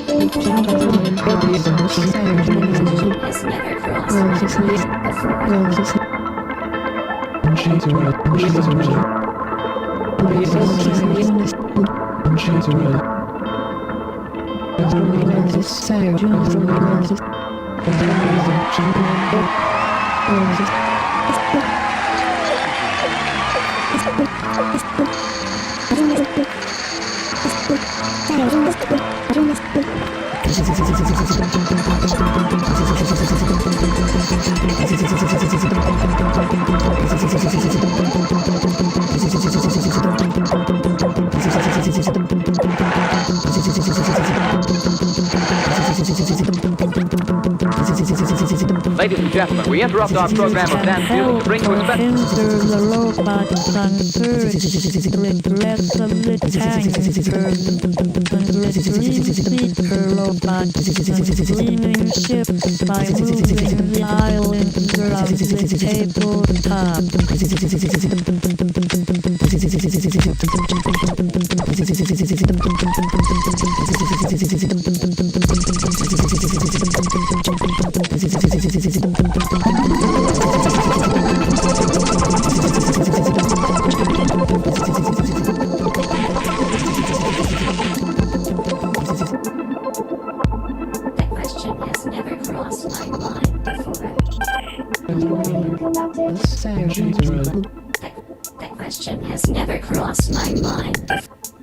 my mind before. Ladies and gentlemen, we interrupt our program of dance music to bring you a special... That question has never crossed my mind before. That question has never crossed my mind.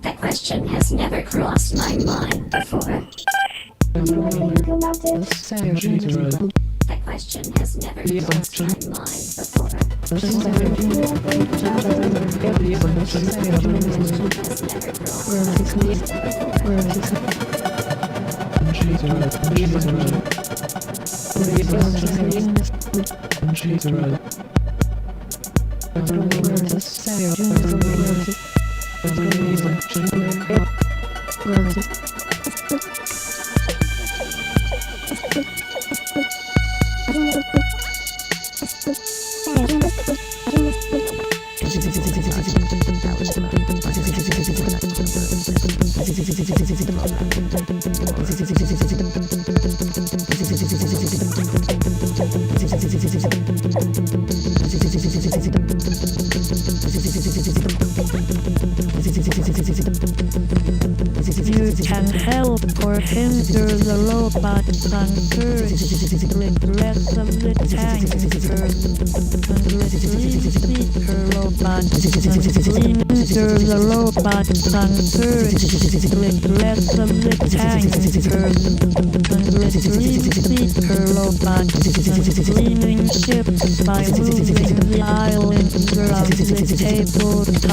That question has never crossed my mind before. That question has never crossed my mind You can help or hinder the robot encourage the rest of the tank speaker robot hinder the robot encourage the rest of the tank speaker robot cleaning ship by moving the island of the tabletop.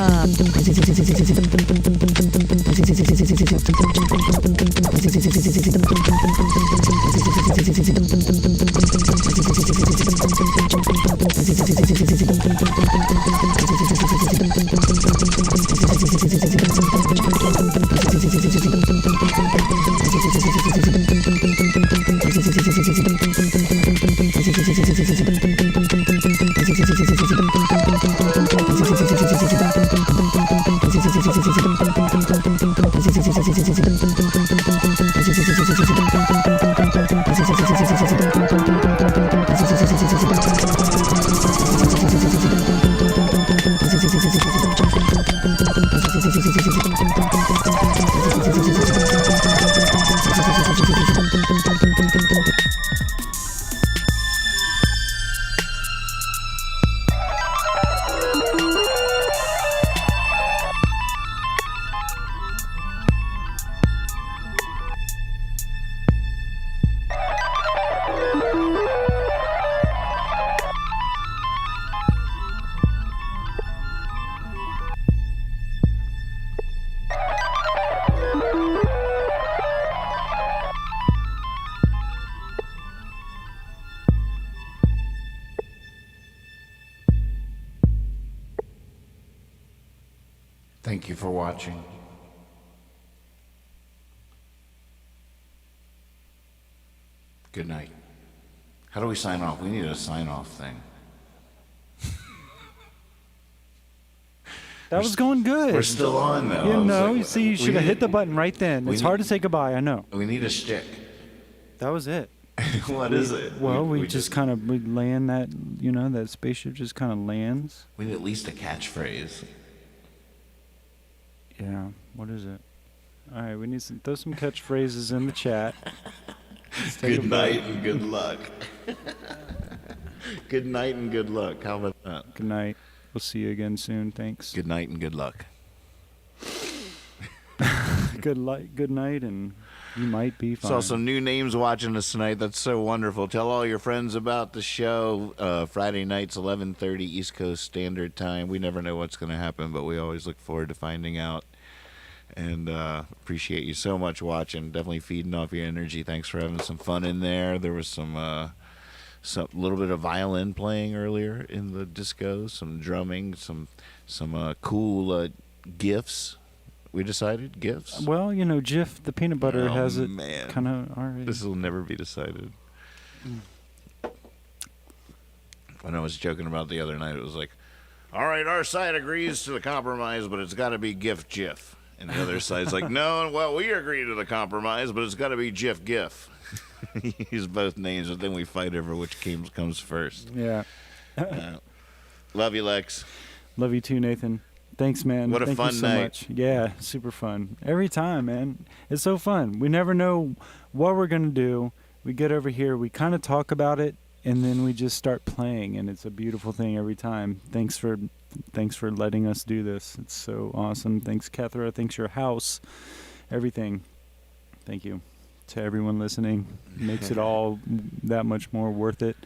Thank you for watching. Good night. How do we sign off? We need a sign off thing. That was going good. We're still on, though. You I was know, like, see, you we should have need- hit the button right then. we It's need- hard to say goodbye, I know. We need a shtick. That was it. What is it? Well, we just kind of land that, you know, that spaceship just kind of lands. We need at least a catchphrase. Yeah, what is it? All right, we need some, throw some catchphrases in the chat. Let's take a Good break. night and good luck. Good night and good luck. How about that? Good night. We'll see you again soon. Thanks. Good night and good luck. Good night, and you might be fine. Saw some new names watching us tonight. That's so wonderful. Tell all your friends about the show. Friday nights, 11:30 East Coast Standard Time. We never know what's going to happen, but we always look forward to finding out. And appreciate you so much watching. Definitely feeding off your energy. Thanks for having some fun in there. There was some little bit of violin playing earlier in the disco, some drumming, some cool gifs. We decided gifs. Well, you know, Jif, the peanut butter Oh, has it man. kind of already. This will never be decided. When I was joking about the other night, it was like, all right, our side agrees to the compromise, but it's got to be GIF GIF. And the other side's like, no, well, we agree to the compromise, but it's got to be GIF GIF. Use both names, but then we fight over which comes first. Yeah. Love you, Lex. Love you too, Nathan. Thanks, man. What a Thank fun you so night. much. Yeah, super fun. Every time, man. It's so fun. We never know what we're going to do. We get over here, we kind of talk about it, and then we just start playing, and it's a beautiful thing every time. Thanks for letting us do this. It's so awesome. Thanks, Kethra. Thanks, your house. Everything. Thank you to everyone listening. It makes it all that much more worth it.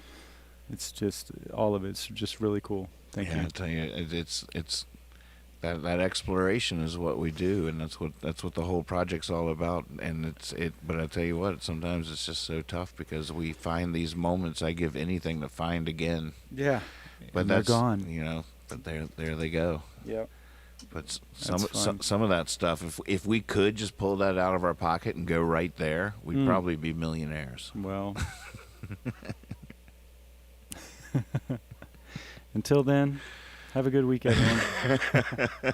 It's just, all of it's just really cool. Thank you. I tell you, it's that exploration is what we do, and that's what the whole project's all about. And but I tell you what, sometimes it's just so tough because we find these moments I give anything to find again. Yeah. But And they're that's gone. You know, but there they go. Yep. But That's fun. some of that stuff, if we could just pull that out of our pocket and go right there, we'd probably be millionaires. Well. Until then, have a good week, everyone.